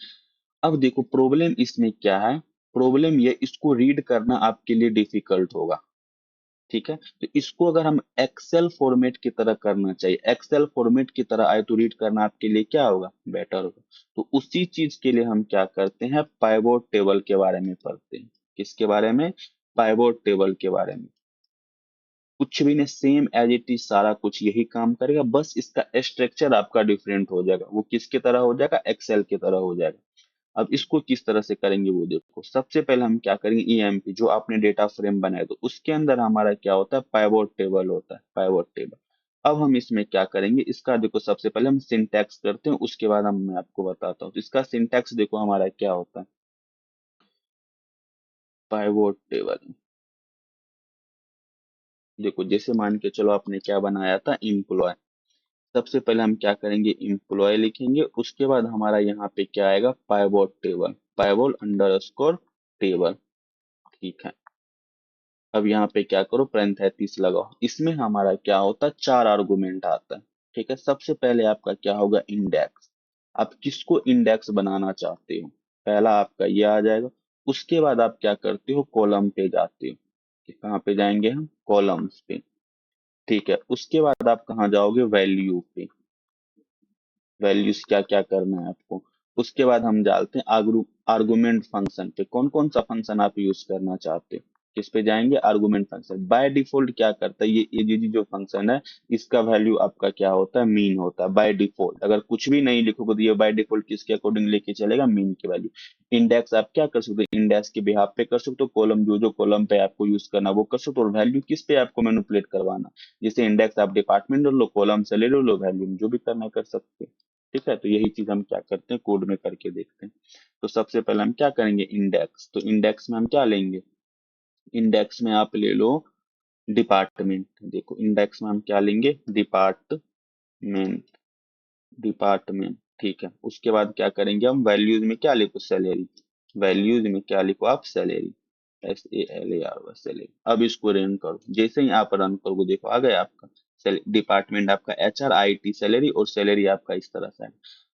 अब देखो प्रॉब्लम इसमें क्या है, प्रॉब्लम ये, इसको रीड करना आपके लिए डिफिकल्ट होगा, ठीक है। तो इसको अगर हम एक्सेल फॉर्मेट की तरह करना चाहिए, एक्सेल फॉर्मेट की तरह आए, तो रीड करना आपके लिए क्या होगा, बेटर होगा। तो उसी चीज के लिए हम क्या करते हैं, पाइवोट टेबल के बारे में पढ़ते हैं। किसके बारे में, पाइवोट टेबल के बारे में। कुछ भी नहीं, सेम एज इट इज, सारा कुछ यही काम करेगा, बस इसका स्ट्रक्चर आपका डिफरेंट हो जाएगा। वो किसके तरह हो जाएगा, एक्सेल की तरह हो जाएगा। अब इसको किस तरह से करेंगे वो देखो, सबसे पहले हम क्या करेंगे, EMP जो आपने डेटा फ्रेम बनाया, तो उसके अंदर हमारा क्या होता है, पाइवोट टेबल होता है, पाइवोट टेबल। अब हम इसमें क्या करेंगे, इसका देखो सबसे पहले हम सिंटैक्स करते हैं, उसके बाद हम मैं आपको बताता हूँ। तो इसका सिंटैक्स देखो हमारा क्या होता है, पाइवोट टेबल। देखो जैसे मान के चलो आपने क्या बनाया था, एम्प्लॉय। सबसे पहले हम क्या करेंगे, एम्प्लॉय लिखेंगे, उसके बाद हमारा यहाँ पे क्या आएगा, pivot table, pivot underscore table, ठीक है। अब यहाँ पे क्या करो, पैरेंथेसिस लगाओ। इसमें हमारा क्या होता है, 4 आर्गुमेंट आता है, ठीक है। सबसे पहले आपका क्या होगा, इंडेक्स। आप किसको इंडेक्स बनाना चाहते हो, पहला आपका ये आ जाएगा। उसके बाद आप क्या करते हो, कॉलम पे जाते हो, कि कहाँ पे जाएंगे हम, कॉलम्स पे, ठीक है। उसके बाद आप कहाँ जाओगे, वैल्यू पे, वैल्यूज क्या क्या करना है आपको। उसके बाद हम डालते हैं आर्गुमेंट फंक्शन पे, कौन कौन सा फंक्शन आप यूज करना चाहते हो। किस पे जाएंगे, आर्गुमेंट फंक्शन। बाय डिफॉल्ट क्या करता है, ये जो फंक्शन है, इसका वैल्यू आपका क्या होता है, मीन होता है बाय डिफॉल्ट। अगर कुछ भी नहीं लिखोगे, तो ये बाय डिफॉल्ट किसके अकॉर्डिंग लेके चलेगा, मीन की वैल्यू। इंडेक्स आप क्या कर सकते हो, इंडेक्स के बिहाफ पे कर सकते हो, कॉलम जो जो कॉलम पे आपको यूज करना वो कर सकते हो, और वैल्यू किस पे आपको मैनिपुलेट करवाना, जैसे इंडेक्स आप डिपार्टमेंट लो, कॉलम से ले लो वैल्यू, जो भी करना है कर सकते हो, ठीक है। तो यही चीज हम क्या करते हैं, कोड में करके देखते हैं। तो सबसे पहले हम क्या करेंगे, इंडेक्स। तो इंडेक्स में हम क्या लेंगे, इंडेक्स में आप ले लो डिपार्टमेंट। देखो इंडेक्स में हम क्या लेंगे, डिपार्टमेंट, डिपार्टमेंट, ठीक है। उसके बाद क्या करेंगे हम, वैल्यूज में क्या लिखो, सैलरी। वैल्यूज में क्या लिखो आप, सैलरी, SALAR, सैलरी। अब इसको रन करो, जैसे ही आप रन करोगे, देखो आ गया आपका डिपार्टमेंट, आपका HR IT सैलरी, और सैलरी आपका इस तरह से है।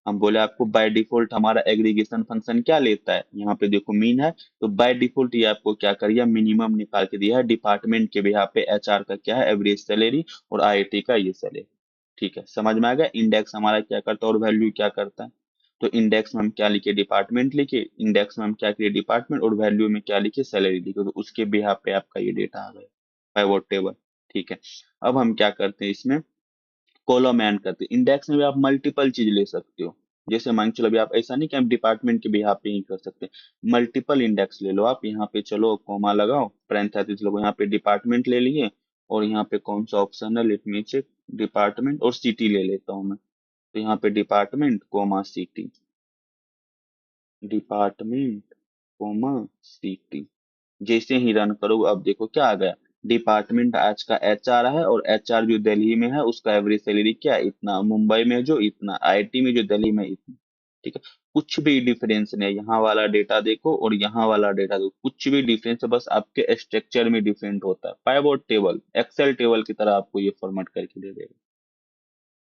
हम बोले आपको बाय डिफॉल्ट हमारा एग्रीगेशन फंक्शन क्या लेता है, यहाँ पे देखो मीन है, तो बाय डिफॉल्ट ये आपको क्या करिए, मिनिमम निकाल के दिया है। डिपार्टमेंट के भी यहाँ पे HR का क्या है, एवरेज सैलरी, और IT का ये सैलरी, ठीक है। समझ में आ गया, इंडेक्स हमारा क्या करता है, और वैल्यू क्या करता है। तो इंडेक्स में हम क्या लिखे, डिपार्टमेंट लिखे, इंडेक्स में हम क्या किए, डिपार्टमेंट, और वैल्यू में क्या लिखे, सैलरी लिखे, तो उसके बिहाफ पे आपका ये डेटा आ गया, पाइवोट टेबल, ठीक है। अब हम क्या करते हैं इसमें, कॉलम ऐड करते हैं। इंडेक्स में भी आप मल्टीपल चीज ले सकते हो। जैसे मान के चलो अभी आप ऐसा नहीं कि आप डिपार्टमेंट के भी यहाँ पे ही कर सकते हैं, मल्टीपल इंडेक्स ले लो आप। यहाँ पे चलो कॉमा लगाओ, पैरेंथेसिस लोगो, यहाँ पे डिपार्टमेंट ले लिए, और यहाँ पे कौन सा ऑप्शन है, लेट मी चेक, डिपार्टमेंट और सिटी ले लेता हूँ मैं। तो यहाँ पे department comma city, department comma city, जैसे ही रन करो अब देखो क्या आ गया, डिपार्टमेंट आज का एचआर है, और एचआर जो दिल्ली में है उसका एवरेज सैलरी क्या है, इतना, मुंबई में जो इतना, आईटी में जो दिल्ली में इतना। ठीक है, कुछ भी डिफरेंस नहीं है, यहाँ वाला डेटा देखो और यहाँ वाला डेटा देखो, कुछ भी डिफरेंस है, बस आपके स्ट्रक्चर में डिफरेंट होता है। पाइवोट टेबल एक्सेल टेबल की तरह आपको ये फॉर्मेट करके दे देगा।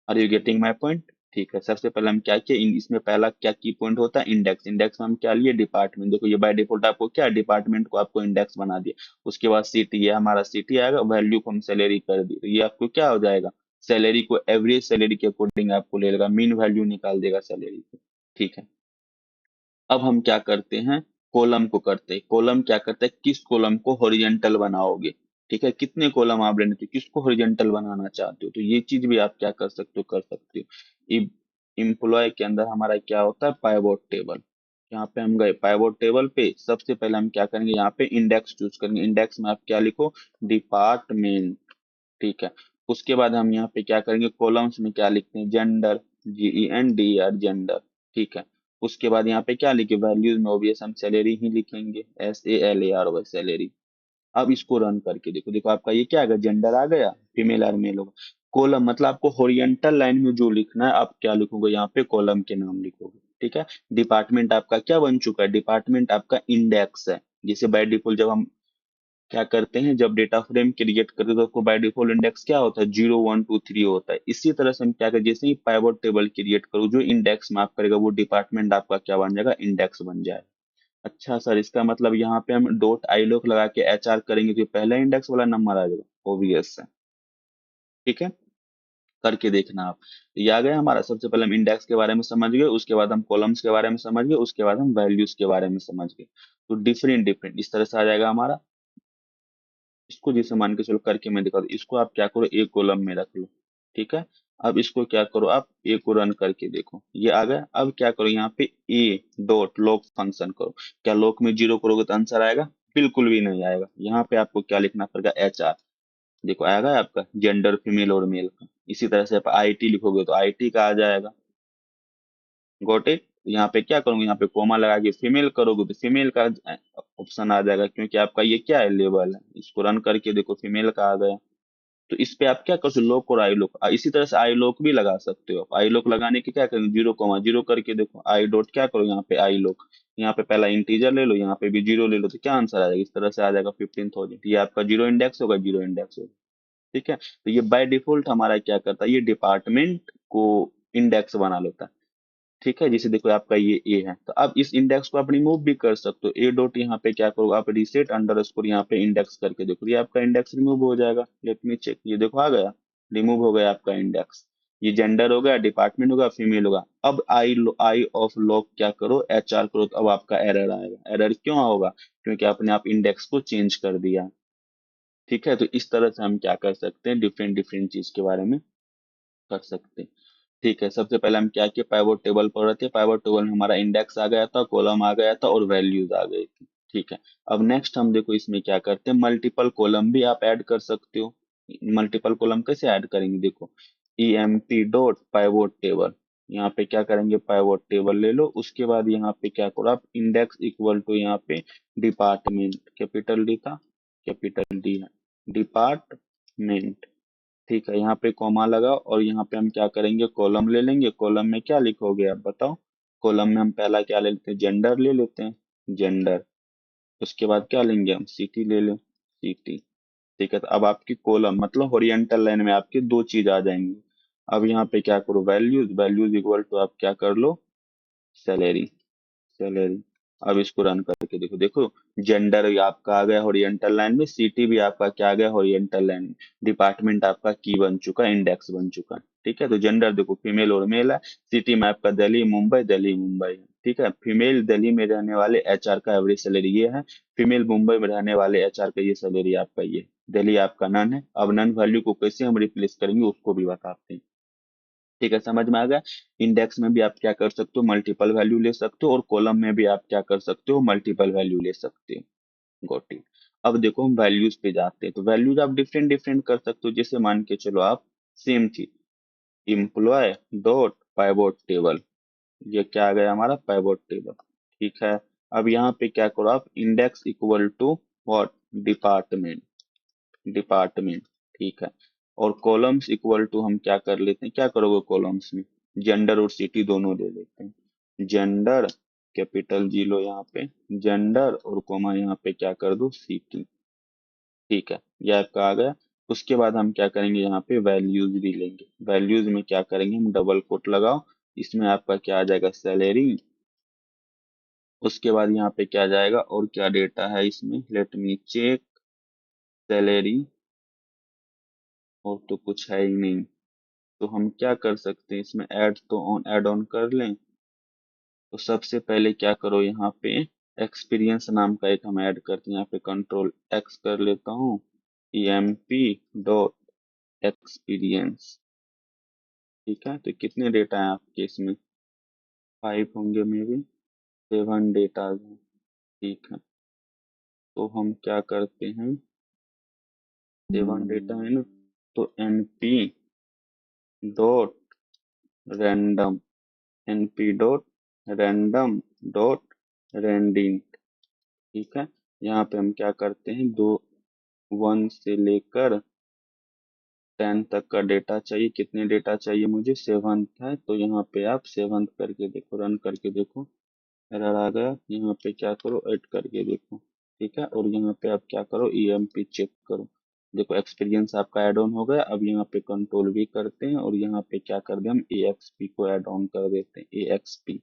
Are you getting my point? ठीक है, सबसे पहले हम क्या किए, इसमें पहला क्या की पॉइंट होता है, इंडेक्स। इंडेक्स में हम क्या लिए, डिपार्टमेंट। देखो ये बाय डिफॉल्ट आपको क्या, डिपार्टमेंट को आपको इंडेक्स बना दिया। उसके बाद सिटी, ये हमारा सिटी आएगा, वैल्यू को हम सैलरी कर दिए, तो ये आपको क्या हो जाएगा, सैलरी को एवरेज सैलरी के अकॉर्डिंग आपको ले लेगा, मीन वैल्यू निकाल देगा सैलरी को। ठीक है, अब हम क्या करते हैं, कॉलम को करते हैं। कॉलम क्या करते हैं, किस कॉलम को हॉरिजेंटल बनाओगे। ठीक है, कितने कॉलम आप लेने थे, किसको हॉरिजेंटल बनाना चाहते हो, तो ये चीज भी आप क्या कर सकते हो, कर सकते हो। इम्प्लॉय के अंदर हमारा क्या होता है, पाइवोट टेबल। यहाँ पे हम गए पाइवोट टेबल पे, सबसे पहले हम क्या करेंगे, यहाँ पे इंडेक्स चूज करेंगे। इंडेक्स में आप क्या लिखो, डिपार्टमेंट। ठीक है, उसके बाद हम यहाँ पे क्या करेंगे, कॉलम्स में क्या लिखते हैं, जेंडर, GENDER, जेंडर। ठीक है, उसके बाद यहाँ पे क्या लिखे, वैल्यूज में ऑब्वियस हम सैलरी ही लिखेंगे, SALARY, सैलरी। अब इसको रन करके देखो, देखो आपका ये क्या आ गया, जेंडर आ गया, फीमेल और मेल होगा। कॉलम मतलब आपको होरिजेंटल लाइन में जो लिखना है, आप क्या लिखोगे, यहाँ पे कॉलम के नाम लिखोगे। ठीक है, डिपार्टमेंट आपका क्या बन चुका है, डिपार्टमेंट आपका इंडेक्स है। जैसे बाय डिफॉल्ट जब हम क्या करते हैं, जब डेटा फ्रेम क्रिएट करते हैं तो आपको बाय डिफॉल्ट इंडेक्स क्या होता है, 0 1 2 3 होता है। इसी तरह से हम क्या करें, जैसे ही पाइवोट टेबल क्रिएट करो, जो इंडेक्स मैप करेगा वो डिपार्टमेंट आपका क्या बन जाएगा, इंडेक्स बन जाएगा। अच्छा सर, इसका मतलब यहाँ पे हम डॉट आई लोग लगा के HR करेंगे तो ये पहला इंडेक्स वाला नंबर आ जाएगा, ओबीएस है। ठीक है, करके देखना आप। ये आ गया हमारा, सबसे पहले हम इंडेक्स के बारे में समझ गए, उसके बाद हम कॉलम्स के बारे में समझ गए, उसके बाद हम वैल्यूज के बारे में समझ गए। तो डिफरेंट डिफरेंट इस तरह से आ जाएगा हमारा। इसको जैसे मान के चलो करके मैं दिखा दूं, इसको आप क्या करो, एक कॉलम में रख लो। ठीक है, अब इसको क्या करो, आप ए को रन करके देखो, ये आ गया। अब क्या करो, यहाँ पे ए डॉट लॉग फंक्शन करो। क्या लॉग में 0 करोगे तो आंसर आएगा, बिल्कुल भी नहीं आएगा। यहाँ पे आपको क्या लिखना पड़ेगा, HR। देखो आएगा आपका जेंडर फीमेल और मेल का। इसी तरह से आप IT लिखोगे तो IT का आ जाएगा। Got it. यहाँ पे क्या करूंगा, यहाँ पे कोमा लगा के फीमेल करोगे तो फीमेल का ऑप्शन आ जाएगा, क्योंकि आपका ये क्या है, लेबल है। इसको रन करके देखो, फीमेल का आ गया। तो इस पे आप क्या कर सकते हो, लोक और आई लोक, इसी तरह से आई लोक भी लगा सकते हो। आई लोक लगाने के क्या करेंगे, 0 0 करके देखो, आई डॉट क्या करो, यहाँ पे आई लोक, यहाँ पे पहला इंटीजर ले लो, यहाँ पे भी 0 ले लो, तो क्या आंसर आ जाएगा, इस तरह से आ जाएगा 15,000। ये आपका 0 इंडेक्स होगा, 0 इंडेक्स होगा। ठीक है, तो ये बाय डिफॉल्ट हमारा क्या करता है, ये डिपार्टमेंट को इंडेक्स बना लेता है। ठीक है, जैसे देखो आपका ये ए है, तो अब इस इंडेक्स को आप रिमूव भी कर सकते हो। ए डॉट यहाँ पे क्या करोगे, आप रिसेट अंडर स्कोर यहाँ पे इंडेक्स करके देखो, ये आपका इंडेक्स रिमूव हो जाएगा। लेट मी चेक, ये देखो आ गया, रिमूव हो गया आपका इंडेक्स। ये जेंडर हो गया, डिपार्टमेंट होगा, फीमेल होगा। अब आई ऑफ लॉग क्या करो, HR करो, तो अब आपका एरर आएगा। एरर क्यों होगा, क्योंकि आपने आप इंडेक्स को चेंज कर दिया। ठीक है, तो इस तरह से हम क्या कर सकते हैं, डिफरेंट डिफरेंट चीज के बारे में कर सकते हैं। ठीक है, सबसे पहले हम क्या किए, पाइवोट टेबल पर रहते, पाइवोट टेबल में हमारा इंडेक्स आ गया था, कॉलम आ गया था, और वैल्यूज आ गई थी। ठीक है, अब नेक्स्ट हम देखो इसमें क्या करते हैं, मल्टीपल कॉलम भी आप ऐड कर सकते हो। मल्टीपल कॉलम कैसे ऐड करेंगे, देखो EMP डॉट पाइवोट टेबल, यहाँ पे क्या करेंगे, पाइवोट टेबल ले लो। उसके बाद यहाँ पे क्या करो आप, इंडेक्स इक्वल टू यहाँ पे डिपार्टमेंट, कैपिटल डी था, कैपिटल डी है, डिपार्टमेंट। ठीक है, यहाँ पे कॉमा लगाओ, और यहाँ पे हम क्या करेंगे, कॉलम ले लेंगे। कॉलम में क्या लिखोगे आप बताओ, कॉलम में हम पहला क्या ले लेते हैं, जेंडर ले लेते हैं, जेंडर। उसके बाद क्या लेंगे हम, सिटी ले लें, सिटी। ठीक है, तो अब आपकी कॉलम मतलब होरिजेंटल लाइन में आपकी दो चीज आ जाएंगी। अब यहाँ पे क्या करो, वैल्यूज, वैल्यूज इक्वल टू आप क्या कर लो, सैलरी, सैलरी। अब इसको रन करके देखो, देखो जेंडर आपका आ गया हॉरिजॉन्टल लाइन में, सिटी भी आपका क्या आ गया हॉरिजॉन्टल लाइन में, डिपार्टमेंट आपका की बन चुका है, इंडेक्स बन चुका है। ठीक है, तो जेंडर देखो फीमेल और मेल है, सिटी में आपका दिल्ली मुंबई, दिल्ली मुंबई है। ठीक है, फीमेल दिल्ली में रहने वाले HR का एवरेज सैलरी ये है, फीमेल मुंबई में रहने वाले HR का ये सैलरी आपका ये है। दिल्ली आपका नन है। अब नन वैल्यू को कैसे हम रिप्लेस करेंगे उसको भी बताते हैं। ठीक है, समझ में आ गया। इंडेक्स में भी आप क्या कर सकते हो, मल्टीपल वैल्यू ले सकते हो, और कॉलम में भी आप क्या कर सकते हो, मल्टीपल वैल्यू ले सकते हो। Got it. अब देखो हम वैल्यूज पे जाते हैं, तो वैल्यूज आप डिफरेंट डिफरेंट कर सकते हो। जैसे मान के चलो आप सेम चीज, एम्प्लॉय डॉट पाइवोट टेबल, ये क्या आ गया हमारा, पाइवोट टेबल। ठीक है, अब यहाँ पे क्या करो आप, index equal to what, department, department. ठीक है, और कॉलम्स इक्वल टू हम क्या कर लेते हैं, क्या करोगे कॉलम्स में, जेंडर और सिटी दोनों ले लेते हैं। जेंडर कैपिटल जी लो यहाँ पे, जेंडर और कोमा यहाँ पे क्या कर दो, सिटी। ठीक है, ये आपका आ गया। उसके बाद हम क्या करेंगे, यहाँ पे वैल्यूज भी लेंगे। वैल्यूज में क्या करेंगे हम, डबल कोट लगाओ, इसमें आपका क्या आ जाएगा, सैलरी। उसके बाद यहाँ पे क्या जाएगा, और क्या डेटा है इसमें, लेट मी चेक, सैलरी, और तो कुछ है ही नहीं। तो हम क्या कर सकते हैं इसमें, ऐड तो ऑन, ऐड ऑन कर लें। तो सबसे पहले क्या करो, यहाँ पे एक्सपीरियंस नाम का एक हम ऐड करते हैं, यहाँ पे कंट्रोल एक्स कर लेता हूँ, emp डॉट एक्सपीरियंस। ठीक है, तो कितने डेटा है आपके इसमें, 5 होंगे मे बी, 7 डेटा हैं। ठीक है, तो हम क्या करते हैं, 7 डेटा है ना, तो np dot random, np dot random dot randint. ठीक है, यहाँ पे हम क्या करते हैं, दो 1 से लेकर 10 तक का डेटा चाहिए। कितने डेटा चाहिए मुझे, 7 है, तो यहाँ पे आप 7 करके देखो, रन करके देखो, एरर आ गया। यहाँ पे क्या करो, ऐड करके देखो। ठीक है, और यहाँ पे आप क्या करो, emp चेक करो, देखो एक्सपीरियंस आपका ऐड ऑन हो गया। अब यहाँ पे कंट्रोल भी करते हैं, और यहाँ पे क्या कर दे हम, exp को ऐड ऑन कर देते हैं, exp।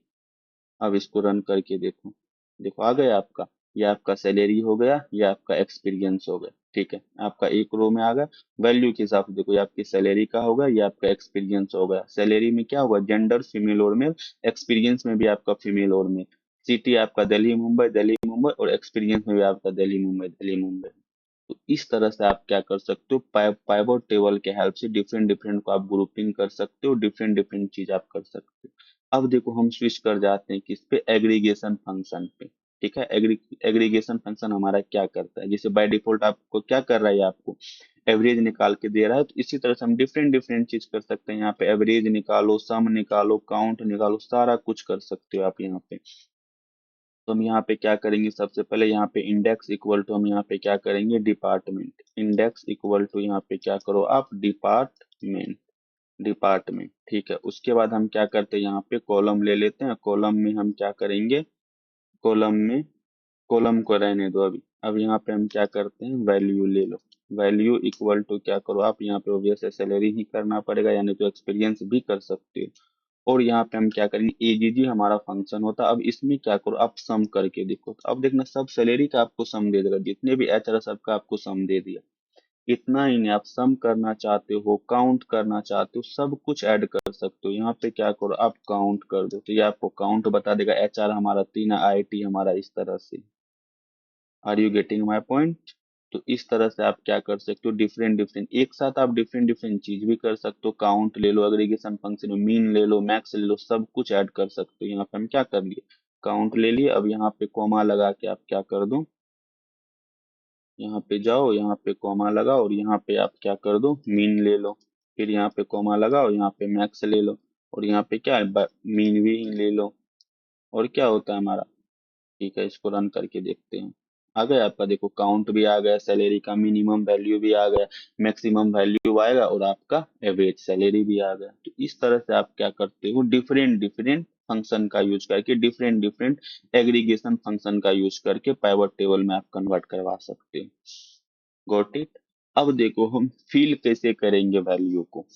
अब इसको रन करके देखो, देखो आ गया आपका, ये आपका सैलरी हो गया, ये आपका एक्सपीरियंस हो गया। ठीक है, आपका एक रो में आ गया। वैल्यू के हिसाब से देखो, ये आपकी सैलरी का होगा, ये आपका एक्सपीरियंस हो गया। सैलरी में क्या होगा, जेंडर फीमेल और मेल, एक्सपीरियंस में भी आपका फीमेल और मेल, सिटी आपका दिल्ली मुंबई, दिल्ली मुंबई, और एक्सपीरियंस में भी आपका दिल्ली मुंबई, दिल्ली मुंबई। तो इस तरह से आप क्या कर सकते हो, पाइवोट टेबल के हेल्प से डिफरेंट डिफरेंट को आप ग्रुपिंग कर सकते हो, डिफरेंट डिफरेंट चीज आप कर सकते हो। अब देखो हम स्विच कर जाते हैं किस पे, एग्रीगेशन फंक्शन पे। ठीक है, एग्रीगेशन फंक्शन हमारा क्या करता है, जैसे बाय डिफॉल्ट आपको क्या कर रहा है, आपको एवरेज निकाल के दे रहा है, तो इसी तरह से हम डिफरेंट डिफरेंट चीज कर सकते हैं। यहाँ पे एवरेज निकालो, सम निकालो, काउंट निकालो, सारा कुछ कर सकते हो आप यहाँ पे। तो हम यहाँ पे क्या करेंगे, सबसे पहले यहाँ पे इंडेक्स इक्वल टू, हम यहाँ पे क्या करेंगे, डिपार्टमेंट, इंडेक्स इक्वल टू यहाँ पे क्या करो आप, डिपार्टमेंट, डिपार्टमेंट। ठीक है, उसके बाद हम क्या करते हैं, यहाँ पे कॉलम ले लेते हैं। कॉलम में हम क्या करेंगे, कॉलम में, कॉलम को रहने दो अभी। अब यहाँ पे हम क्या करते हैं, वैल्यू ले लो। वैल्यू इक्वल टू क्या करो आप, यहाँ पे ऑब्वियस सैलरी ही करना पड़ेगा, यानी तो एक्सपीरियंस भी कर सकते हो। और यहाँ पे हम क्या करेंगे, एजीजी हमारा फंक्शन होता है। अब इसमें क्या करो आप, सम करके देखो, तो अब देखना सब सैलरी का आपको सम दे देगा, जितने भी एच आर सबका आपको सम दे दिया। इतना ही नहीं, आप सम करना चाहते हो, काउंट करना चाहते हो, सब कुछ ऐड कर सकते हो। यहाँ पे क्या करो आप, काउंट कर दो, तो ये आपको काउंट बता देगा। एच आर हमारा 3 है, आईटी हमारा, इस तरह से। Are you getting my point. तो इस तरह से आप क्या कर सकते हो, डिफरेंट डिफरेंट, एक साथ आप डिफरेंट डिफरेंट चीज भी कर सकते हो। काउंट ले लो, एग्रीगेशन फंक्शन में मीन ले लो, मैक्स ले लो, सब कुछ ऐड कर सकते हो। यहाँ पे हम क्या कर लिए, काउंट ले लिए। अब यहाँ पे कॉमा लगा के आप क्या कर दो, यहाँ पे जाओ, यहाँ पे कॉमा लगाओ, और यहाँ पे आप क्या कर दो, मीन ले लो। फिर यहाँ पे कॉमा लगाओ, यहाँ पे मैक्स ले लो, और यहाँ पे क्या है, मीन भी ले लो। और क्या होता है हमारा, ठीक है, इसको रन करके देखते हैं। आ गया आपका, देखो काउंट भी आ गया, सैलरी का मिनिमम वैल्यू भी आ गया, मैक्सिमम वैल्यू आएगा, और आपका एवरेज सैलरी भी आ गया। तो इस तरह से आप क्या करते हो, डिफरेंट डिफरेंट फंक्शन का यूज करके, डिफरेंट डिफरेंट एग्रीगेशन फंक्शन का यूज करके पाइवट टेबल में आप कन्वर्ट करवा सकते हो। Got it. अब देखो हम फिल कैसे करेंगे वैल्यू को।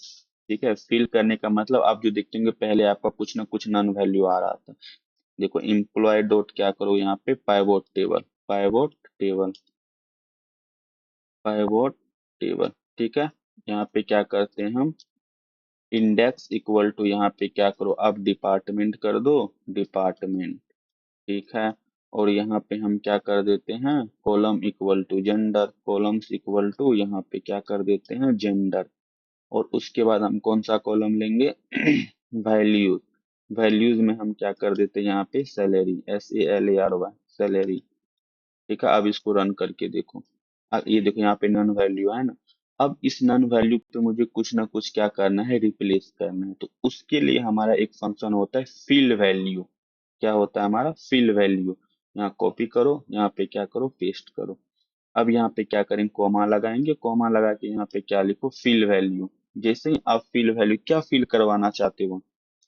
ठीक है, फिल करने का मतलब आप जो देखेंगे, पहले आपका कुछ ना कुछ नन वैल्यू आ रहा था। देखो एम्प्लॉय डॉट क्या करो, यहाँ पे pivot table, pivot table, pivot table. ठीक है, यहाँ पे क्या करते हैं हम, इंडेक्स इक्वल टू, यहाँ पे क्या करो आप, डिपार्टमेंट कर दो, डिपार्टमेंट। ठीक है, और यहाँ पे हम क्या कर देते हैं, column equal to gender, columns equal to यहाँ पे क्या कर देते हैं, जेंडर। और उसके बाद हम कौन सा कॉलम लेंगे, वैल्यूज। वैल्यूज में हम क्या कर देते हैं, यहाँ पे सैलरी, SALARY, सैलरी। ठीक है, अब इसको रन करके देखो। अब ये देखो यहाँ पे नन वैल्यू है ना। अब इस नन वैल्यू पे मुझे कुछ ना कुछ क्या करना है, रिप्लेस करना है। तो उसके लिए हमारा एक फंक्शन होता है फिल वैल्यू। क्या होता है हमारा, फिल वैल्यू। यहाँ कॉपी करो, यहाँ पे क्या करो, पेस्ट करो। अब यहाँ पे क्या करेंगे, कोमा लगाएंगे, कोमा लगा के यहाँ पे क्या लिखो, फिल वैल्यू। जैसे ही आप फिल वैल्यू क्या फिल करवाना चाहते हो,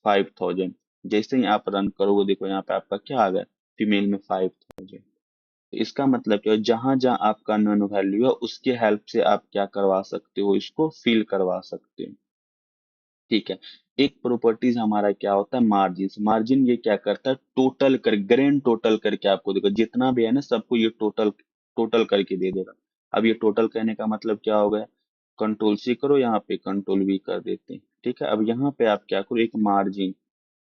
5000। जैसे ही आप रन करोगे, देखो यहाँ पे आपका क्या आ गया, फीमेल में 5000। इसका मतलब क्या है, जहां जहां आपका नन वैल्यू है उसके हेल्प से आप क्या करवा सकते हो, इसको फिल करवा सकते हो। ठीक है। एक प्रॉपर्टीज हमारा क्या होता है, मार्जिन। मार्जिन ये क्या करता है, टोटल कर, ग्रैंड टोटल करके आपको देखो जितना भी है ना सबको ये टोटल टोटल करके दे देगा। अब ये टोटल कहने का मतलब क्या हो गया, कंट्रोल C करो, यहाँ पे कंट्रोल V कर देते हैं। ठीक है, अब यहाँ पे आप क्या करो, एक मार्जिन,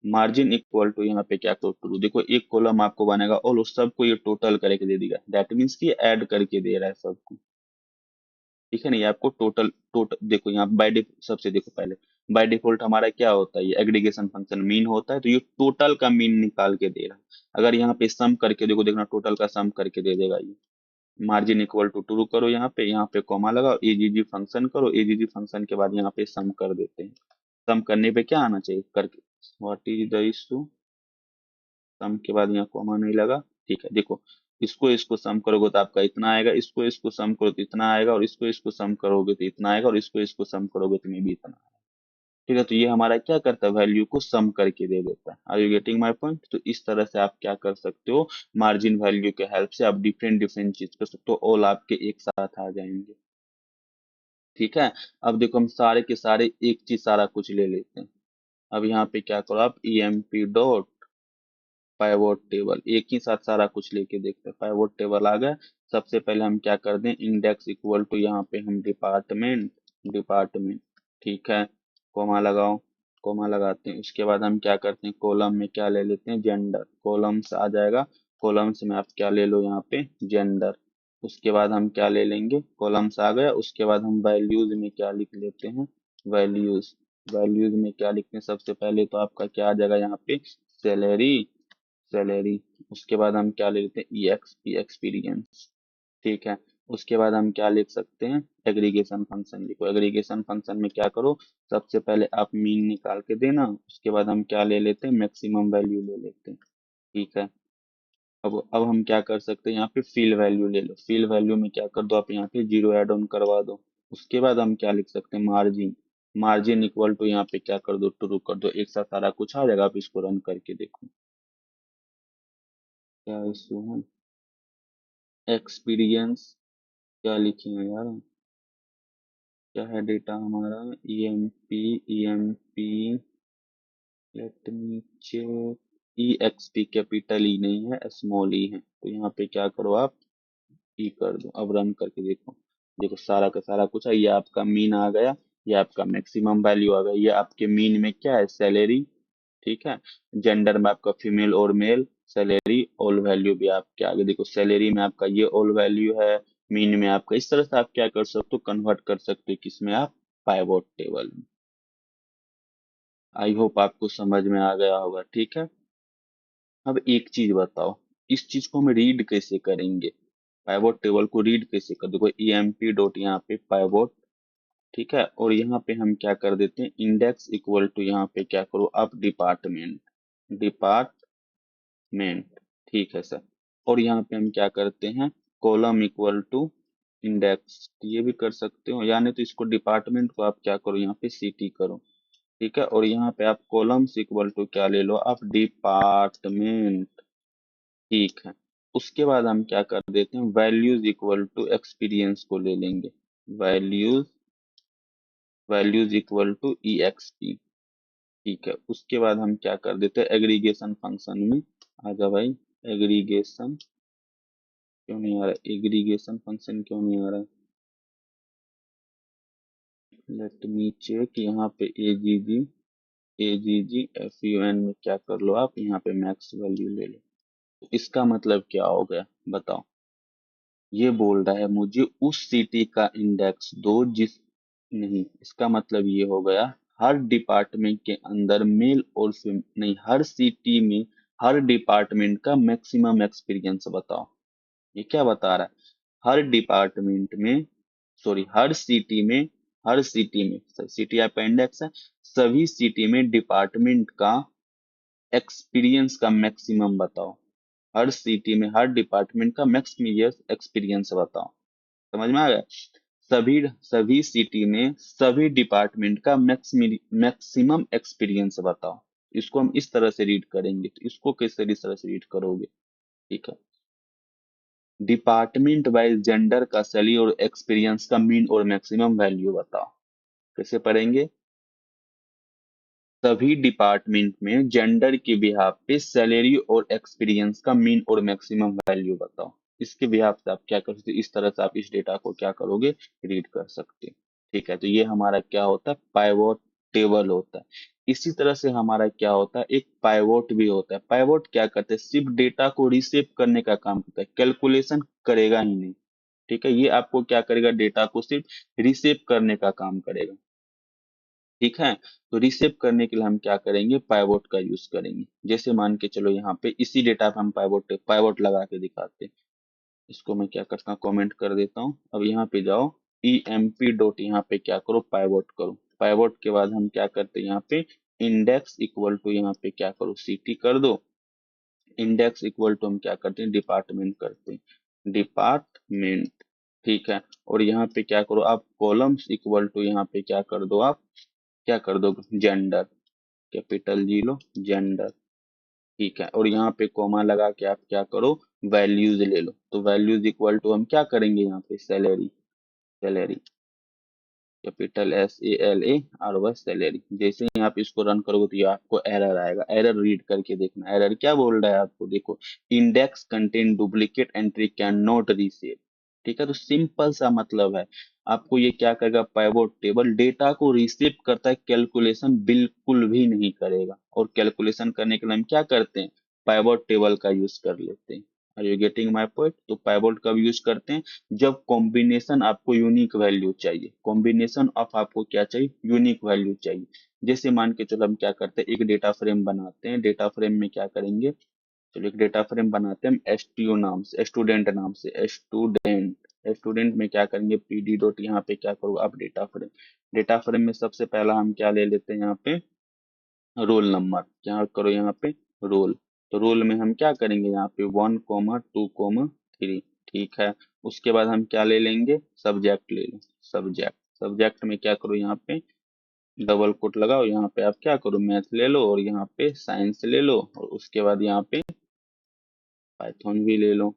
मार्जिन इक्वल टू यहाँ पे क्या करो, ट्रू। देखो एक कॉलम आपको बनेगा और उस सबको ये टोटल करके दे देगा, दैट मीन्स कि ऐड करके दे रहा है सबको। ठीक है ना, ये आपको टोटल टोटल देखो यहाँ बाय डिफॉल्ट, सबसे देखो पहले बाय डिफॉल्ट हमारा क्या होता है, ये एग्रीगेशन फंक्शन मीन होता है, तो ये टोटल का मीन निकाल के दे रहा है। अगर यहाँ पे सम करके देखो, देखना टोटल का सम करके दे देगा ये। मार्जिन इक्वल टू ट्रू करो, यहाँ पे कॉमा लगाओ, एजीजी फंक्शन करो, एजीजी फंक्शन के बाद यहाँ पे सम कर देते हैं। सम करने पे क्या आना चाहिए करके, व्हाट इज द इशू, सम के बाद यहाँ कॉमा नहीं लगा। ठीक है, देखो इसको इसको सम करोगे तो आपका इतना आएगा, इसको इसको सम करो तो इतना आएगा, और इसको इसको सम करोगे तो इतना आएगा, और इसको इसको सम करोगे तो में भी इतना आएगा। ठीक है, तो ये हमारा क्या करता है, वैल्यू को सम करके दे देता है। Are you getting my point. तो इस तरह से आप क्या कर सकते हो, मार्जिन वैल्यू के हेल्प से आप डिफरेंट डिफरेंट चीज कर सकते हो, ऑल आपके एक साथ आ जाएंगे। ठीक है, अब देखो हम सारे के सारे एक चीज सारा कुछ ले लेते हैं। अब यहाँ पे क्या करो आप, EMP डॉट पाइवोट टेबल, एक ही साथ सारा कुछ लेके देखते हैं। पाइवोट टेबल आ गया। सबसे पहले हम क्या कर दें, इंडेक्स इक्वल टू यहाँ पे हम डिपार्टमेंट, डिपार्टमेंट। ठीक है, कोमा लगाओ, कोमा लगाते हैं। उसके बाद हम क्या करते हैं, कॉलम में क्या ले लेते हैं, जेंडर। कॉलम्स आ जाएगा, कॉलम्स में आप क्या ले लो, यहाँ पे जेंडर। उसके बाद हम क्या ले लेंगे, कॉलम्स आ गया। उसके बाद हम वैल्यूज में क्या लिख लेते हैं, वैल्यूज। वैल्यूज में क्या लिखते हैं, सबसे पहले तो आपका क्या आ जाएगा यहाँ पे, सैलरी, सैलरी। उसके बाद हम क्या ले लेते हैं, EXP, एक्सपीरियंस। ठीक है, उसके बाद हम क्या लिख सकते हैं, एग्रीगेशन फंक्शन लिखो। एग्रीगेशन फंक्शन में क्या करो, सबसे पहले आप मीन निकाल के देना, उसके बाद हम क्या ले लेते हैं, मैक्सिमम वैल्यू ले लेते हैं। ठीक है, अब हम क्या कर सकते हैं, यहाँ पे फिल वैल्यू ले लो। फिल वैल्यू में क्या कर दो आप, यहाँ पे जीरो एड ऑन करवा दो। उसके बाद हम क्या लिख सकते हैं, मार्जिन। मार्जिन इक्वल टू यहाँ पे क्या कर दो, ट्रू कर दो। एक साथ सारा कुछ आ जाएगा, आप इसको रन करके देखो क्या इशू है। एक्सपीरियंस क्या लिखे हैं यार, क्या है डेटा हमारा, E M P let me check. EXP capital E नहीं है, स्मॉल ई है। तो यहाँ पे क्या करो आप, ई कर दो। अब रन करके देखो, देखो सारा का सारा कुछ है। ये आपका मीन आ गया, ये आपका मैक्सिमम वैल्यू आ गया, ये आपके मीन में क्या है, सैलरी। ठीक है, जेंडर में आपका फीमेल और मेल, सैलरी, ऑल वैल्यू भी आपके आगे देखो, सैलरी में आपका ये ऑल वैल्यू है, मीन में आपका। इस तरह से आप क्या कर सकते हो, कन्वर्ट कर सकते हो किसमें, आप पाइवोट टेबल में। आई होप आपको समझ में आ गया होगा। ठीक है, अब एक चीज बताओ, इस चीज को हम रीड कैसे करेंगे, पाइवोट टेबल को रीड कैसे कर, देखो EMP डॉट यहाँ पे पाइवोट। ठीक है, और यहाँ पे हम क्या कर देते हैं, इंडेक्स इक्वल टू यहाँ पे क्या करो आप, डिपार्टमेंट, डिपार्टमेंट। ठीक है सर, और यहाँ पे हम क्या करते हैं, कॉलम इक्वल टू इंडेक्स। ये भी कर सकते हो, यानी तो इसको डिपार्टमेंट को आप क्या करो, यहाँ पे CT करो। ठीक है, और यहाँ पे आप कॉलम्स इक्वल टू क्या ले लो, आप डिपार्टमेंट। ठीक है, उसके बाद हम क्या कर देते हैं, वैल्यूज इक्वल टू एक्सपीरियंस को ले लेंगे। Values, values equal to EXP। ठीक है, उसके बाद हम क्या कर देते हैं, एग्रीगेशन फंक्शन में। आजा भाई, एग्रीगेशन क्यों नहीं आ रहा, एग्रीगेशन फंक्शन क्यों नहीं आ रहा, लेट मी चेक। यहाँ पे AGG, FUN में क्या कर लो आप, यहाँ पे मैक्स वैल्यू ले लो। तो इसका मतलब क्या हो गया बताओ। ये बोल रहा है मुझे उस सिटी का इंडेक्स दो जिस, नहीं, इसका मतलब ये हो गया हर डिपार्टमेंट के अंदर मेल और नहीं, हर सिटी में हर डिपार्टमेंट का मैक्सिमम एक्सपीरियंस बताओ। ये क्या बता रहा है, हर डिपार्टमेंट में, सॉरी हर सिटी में, सिटी आपका इंडेक्स है, सभी सिटी में डिपार्टमेंट का एक्सपीरियंस का मैक्सिमम बताओ। हर सिटी में हर डिपार्टमेंट का मैक्सिमम ईयर्स एक्सपीरियंस बताओ। समझ में आ गया। सभी सभी सिटी में सभी डिपार्टमेंट का मैक्सिमम एक्सपीरियंस बताओ। इसको हम इस तरह से रीड करेंगे, तो इसको कैसे इस तरह से रीड करोगे, ठीक है। डिपार्टमेंट वाइज जेंडर का सैलरी और एक्सपीरियंस का मीन और मैक्सिमम वैल्यू बताओ। कैसे पढ़ेंगे, सभी डिपार्टमेंट में जेंडर के बिहाफ पे सैलरी और एक्सपीरियंस का मीन और मैक्सिमम वैल्यू बताओ। इसके बिहाफ से आप क्या कर सकते हो, इस तरह से आप इस डेटा को क्या करोगे, रीड कर सकते हो। ठीक है, तो ये हमारा क्या होता है, पाइवोट टेबल होता है। इसी तरह से हमारा क्या होता है, एक पाइवोट भी होता है। पाइवोट क्या करते हैं, सिर्फ डेटा को रिसेव करने का काम करता है, कैलकुलेशन करेगा ही नहीं। ठीक है, ये आपको क्या करेगा, डेटा को सिर्फ रिसेव करने का काम करेगा। ठीक है, तो रिसेव करने के लिए हम क्या करेंगे, पाइवोट का यूज करेंगे। जैसे मान के चलो यहाँ पे इसी डेटा पे हम पाइवोट पाइवोट लगा के दिखाते हैं। इसको मैं क्या करता हूँ, कमेंट कर देता हूँ। अब यहाँ पे जाओ, emp डॉट यहाँ पे क्या करो, पाइवोट करो। पाइवोट के बाद हम क्या करते हैं, यहाँ पे इंडेक्स इक्वल टू यहाँ पे क्या करो, सिटी कर दो। इंडेक्स इक्वल टू हम क्या करते हैं, डिपार्टमेंट करते हैं, डिपार्टमेंट। ठीक है, और यहाँ पे क्या करो आप, कॉलम्स इक्वल टू यहाँ पे क्या कर दो आप, क्या कर दो, जेंडर, कैपिटल जी लो, जेंडर। ठीक है, और यहाँ पे कोमा लगा के आप क्या करो, वैल्यूज ले लो। तो वैल्यूज इक्वल टू हम क्या करेंगे, यहाँ पे salary, salary, capital SALARY, salary. जैसे ही आप इसको रन करोगे तो ये आपको एरर आएगा। एरर रीड करके देखना, एरर क्या बोल रहा है आपको, देखो, index contain duplicate entry cannot reshape. ठीक है, तो सिंपल सा मतलब है, आपको ये क्या करेगा, पाइवोट टेबल डेटा को रिसीव करता है, कैलकुलेशन बिल्कुल भी नहीं करेगा। और कैलकुलेशन करने के लिए हम क्या करते हैं, पाइवोट टेबल का यूज कर लेते हैं। Are you getting my point. तो पाइवोट कब यूज करते हैं, जब कॉम्बिनेशन आपको यूनिक वैल्यू चाहिए, कॉम्बिनेशन ऑफ आपको क्या चाहिए, यूनिक वैल्यू चाहिए। जैसे मान के चलो हम क्या करते हैं, एक डेटा फ्रेम बनाते हैं। डेटा फ्रेम में क्या करेंगे, चलो एक डेटा फ्रेम बनाते हैं हम एसटीओ नाम से, स्टूडेंट नाम से, स्टूडेंट। स्टूडेंट में क्या करेंगे, PD डॉट यहाँ पे क्या करो आप, डेटा फ्रेम। डेटा फ्रेम में सबसे पहला हम क्या ले लेते हैं, यहाँ पे रोल नंबर, क्या करो यहाँ पे, रोल। तो रोल में हम क्या करेंगे, यहाँ पे 1, 2, 3। ठीक है, उसके बाद हम क्या ले लेंगे, सब्जेक्ट ले लो, सब्जेक्ट। सब्जेक्ट में क्या करो, यहाँ पे डबल कोट लगाओ, यहाँ पे आप क्या करो, मैथ ले लो, और यहाँ पे साइंस ले लो, और उसके बाद यहाँ पे पाइथन भी ले लो।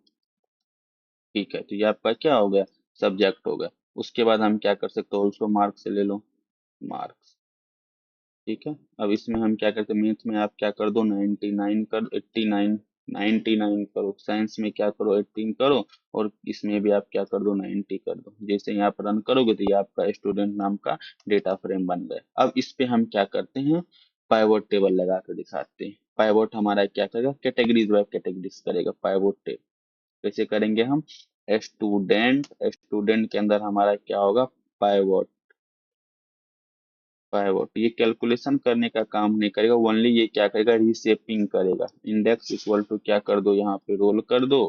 ठीक है, तो ये आपका क्या हो गया, सब्जेक्ट हो गया। उसके बाद हम क्या कर सकते हो, उसको मार्क्स ले लो, मार्क्स। ठीक है, अब इसमें हम क्या करते हैं, मैथ में आप क्या कर दो, 99 कर, 89, 99 करो। साइंस में क्या करो, 18 करो। और इसमें भी आप क्या कर दो, 90 कर दो। जैसे ही आप रन करोगे तो ये आपका स्टूडेंट नाम का डेटा फ्रेम बन गया। अब इस पे हम क्या करते हैं, पाइवोट टेबल लगा कर दिखाते हैं। पाइवोट हमारा क्या करेगा, कैटेगरीज बाय कैटेगरीज करेगा पाइवोट टेबल। कैसे करेंगे हम, स्टूडेंट, स्टूडेंट के अंदर हमारा क्या होगा, पाइवोट। पाइवोट ये कैलकुलेशन करने का काम नहीं करेगा, ओनली ये क्या करेगा, रीशेपिंग करेगा। इंडेक्स इक्वल टू क्या कर दो, यहाँ पे रोल कर दो।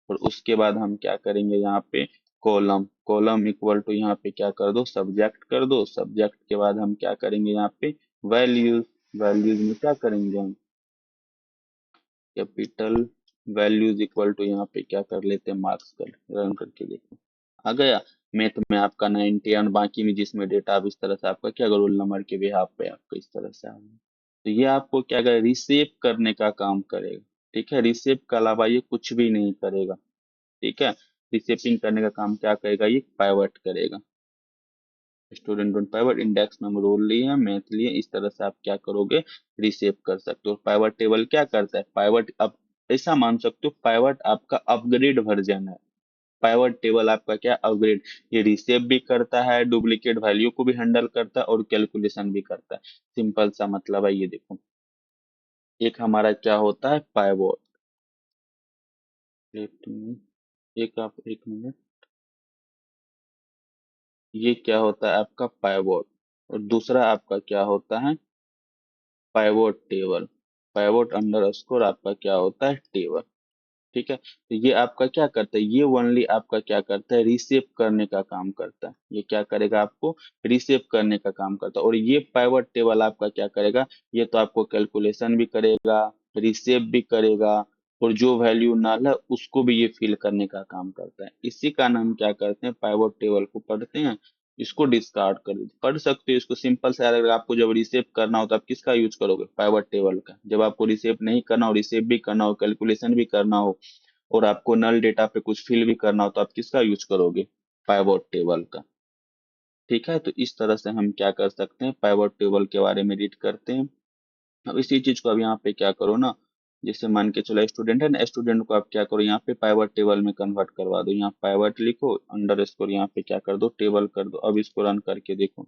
और उसके बाद हम क्या करेंगे, यहाँ पे कॉलम, कॉलम इक्वल टू यहाँ पे क्या कर दो, सब्जेक्ट कर दो। सब्जेक्ट के बाद हम क्या करेंगे, यहाँ पे वैल्यूज। वैल्यूज में क्या करेंगे हम, कैपिटल वैल्यूज इक्वल टू यहाँ पे क्या कर लेते हैं, मार्क्स कर। रन करके देखो, आ गया। मैथ में आपका 90, और बाकी में जिसमें डेटा आप इस तरह से आपका क्या, रोल नंबर के बिहाफ पे आपका इस तरह से आ गया। तो ये आपको क्या करेगा, रिसेव करने का काम करेगा। ठीक है, रिसेव के अलावा ये कुछ भी नहीं करेगा। ठीक है, रिसेपिंग करने का काम क्या करेगा, ये पाइवट करेगा। स्टूडेंट डोंट पाइवट, इंडेक्स में हम रोल लिए हैं, मैथ लिए, इस तरह से आप क्या करोगे, रिसेव कर सकते हो। पाइवट टेबल क्या करता है, पाइवट अब ऐसा मान सकते हो, पाइवट आपका अपग्रेड वर्जन है। पाइवट टेबल आपका क्या, अपग्रेड। ये रिसेव भी करता है, डुप्लीकेट वैल्यू को भी हैंडल करता है, और कैलकुलेशन भी करता है। सिंपल सा मतलब है, ये देखो, एक हमारा क्या होता है, पाइवट। लेट मी, एक आप एक मिनट, ये क्या होता है आपका पाइवोट, और दूसरा आपका क्या होता है pivot table, pivot under score आपका क्या होता है टेबल। ठीक है, तो ये आपका क्या करता है, ये ओनली आपका क्या करता है रिसेव करने का काम करता है, ये क्या करेगा आपको रिसेव करने का काम करता है। और ये पाइवट टेबल आपका क्या करेगा, ये तो आपको कैलकुलेशन भी करेगा, रिसेव भी करेगा, और जो वैल्यू नल है उसको भी ये फिल करने का काम करता है। इसी का नाम क्या करते हैं पाइवट टेबल को पढ़ते हैं, इसको डिस्कार्ड कर देते पढ़ सकते हो इसको सिंपल से। अगर आपको जब रिसेव करना हो तो आप किसका यूज करोगे पाइवट टेबल का, जब आपको रिसेव नहीं करना हो, रिसेव भी करना हो, कैलकुलेशन भी करना हो, और आपको नल डेटा पे कुछ फिल भी करना हो तो आप किसका यूज करोगे पाइवट टेबल का। ठीक है, तो इस तरह से हम क्या कर सकते हैं पाइवट टेबल के बारे में रीड करते हैं। अब इसी चीज को अब यहाँ पे क्या करो ना, जैसे मान के चलो स्टूडेंट है ना, स्टूडेंट को आप क्या करो यहाँ पे पाइवट टेबल में कन्वर्ट करवा दो, यहाँ पाइवट लिखो अंडर स्कोर यहाँ पे क्या कर दो टेबल कर दो। अब इसको रन करके देखो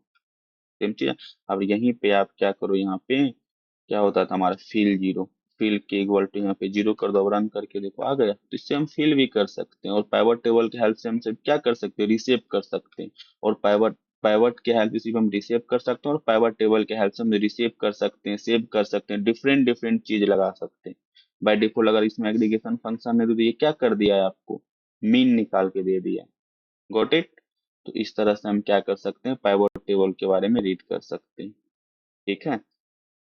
सेम चीज है। अब यहीं पे आप क्या करो यहाँ पे क्या होता था हमारा फिल जीरो, फिल के इक्वल टू यहाँ पे जीरो कर दो, अब रन करके देखो आ गया। तो इससे हम फिल भी कर सकते हैं, और पाइवट टेबल के हेल्प से हम सिर्फ क्या कर सकते हैं रिसेव कर सकते हैं। और पाइवट पाइवट के हेल्प से हम रिसेव कर सकते हैं, और पाइवट टेबल के हेल्प से हम रिसीव कर सकते हैं, सेव कर सकते हैं, डिफरेंट डिफरेंट चीज लगा सकते हैं। बाय डिफॉल्ट अगर इसमें एग्रीगेशन फंक्शन है तो ये क्या कर दिया है आपको मीन निकाल के दे दिया। Got it. तो इस तरह से हम क्या कर सकते हैं पाइवट टेबल के बारे में रीड कर सकते हैं। ठीक है,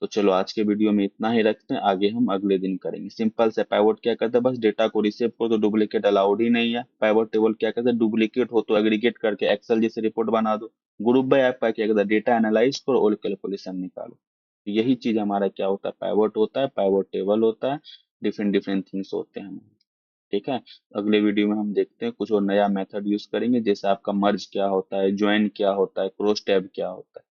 तो चलो आज के वीडियो में इतना ही रखते हैं, आगे हम अगले दिन करेंगे। सिंपल से पाइवट क्या करता है बस डेटा को रिसेव करो, तो डुप्लीकेट अलाउड ही नहीं है। पाइवट टेबल क्या करता है डुप्लीकेट हो तो एग्रीगेट करके एक्सेल जैसे रिपोर्ट बना दो। ग्रुप बाय आपका क्या करता है डेटा एनालाइज करो और कैलकुलेशन निकालो। तो यही चीज हमारा क्या होता है पाइवट होता है, पाइवट टेबल होता है, डिफरेंट डिफरेंट थिंग्स होते हैं हमारे। ठीक है, अगले वीडियो में हम देखते हैं कुछ और नया मेथड यूज करेंगे, जैसे आपका मर्ज क्या होता है, ज्वाइन क्या होता है, क्रॉस टैब क्या होता है।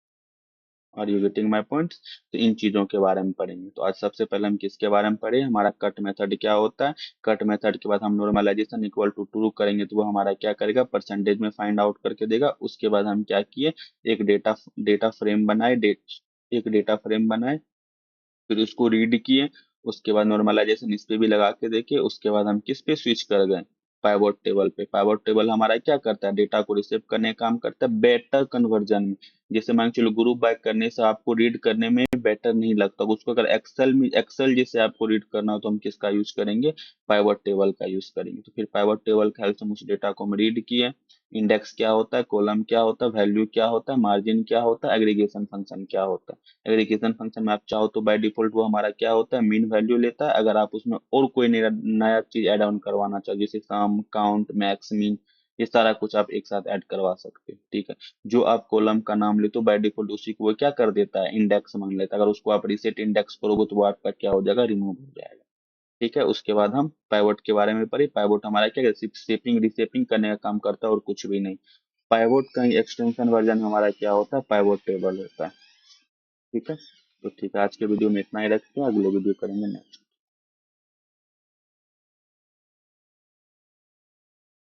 Are you getting my point. तो इन चीजों के बारे में पढ़ेंगे। तो आज सबसे पहले हम किसके बारे में पढ़े हमारा कट मेथड क्या होता है। कट मेथड के बाद हम नॉर्मलाइजेशन इक्वल टू ट्रू करेंगे तो वो हमारा क्या करेगा परसेंटेज में फाइंड आउट करके देगा। उसके बाद हम क्या किए एक डेटा डेटा फ्रेम बनाए, एक डेटा फ्रेम बनाए, फिर उसको रीड किए। उसके बाद नॉर्मलाइजेशन इस पे भी लगा के देखे। उसके बाद हम किस पे स्विच कर गए पाइवट टेबल पे। पाइवट टेबल हमारा क्या करता है डेटा को रिसीव करने का काम करता है बेटर कन्वर्जन में। जैसे मान के चलो ग्रुप बाय करने से आपको रीड करने में बेटर नहीं लगता, उसको अगर एक्सेल में एक्सेल जैसे आपको रीड करना हो तो हम किसका यूज करेंगे पाइवट टेबल का यूज करेंगे। तो फिर पाइवट टेबल के हेल्प से हम उस डेटा को हम रीड किए। इंडेक्स क्या होता है, कॉलम क्या होता है, वैल्यू क्या होता है, मार्जिन क्या होता है, एग्रीगेशन फंक्शन क्या होता है। एग्रीगेशन फंक्शन में आप चाहो तो बाय डिफॉल्ट वो हमारा क्या होता है मीन वैल्यू लेता है। अगर आप उसमें और कोई नया नया चीज ऐड ऑन करवाना चाहो जैसे सम काउंट मैक्स मीन, ये सारा कुछ आप एक साथ ऐड करवा सकते हो। ठीक है, जो आप कॉलम का नाम लेते हो बाय डिफॉल्ट उसी को वो क्या कर देता है इंडेक्स मान लेता है। अगर उसको आप रिसेट इंडेक्स करोगे तो वो आपका क्या हो जाएगा रिमूव हो जाएगा। ठीक है, उसके बाद हम पाइवट के बारे में पढ़े। पाइवट हमारा क्या सिर्फ शेपिंग रिसेपिंग करने का काम करता है और कुछ भी नहीं। पाइवट का ही एक्सटेंशन वर्जन हमारा क्या होता है पाइवट टेबल होता है। ठीक है, तो ठीक है आज के वीडियो में इतना ही रखते हैं, अगले वीडियो करेंगे नेक्स्ट।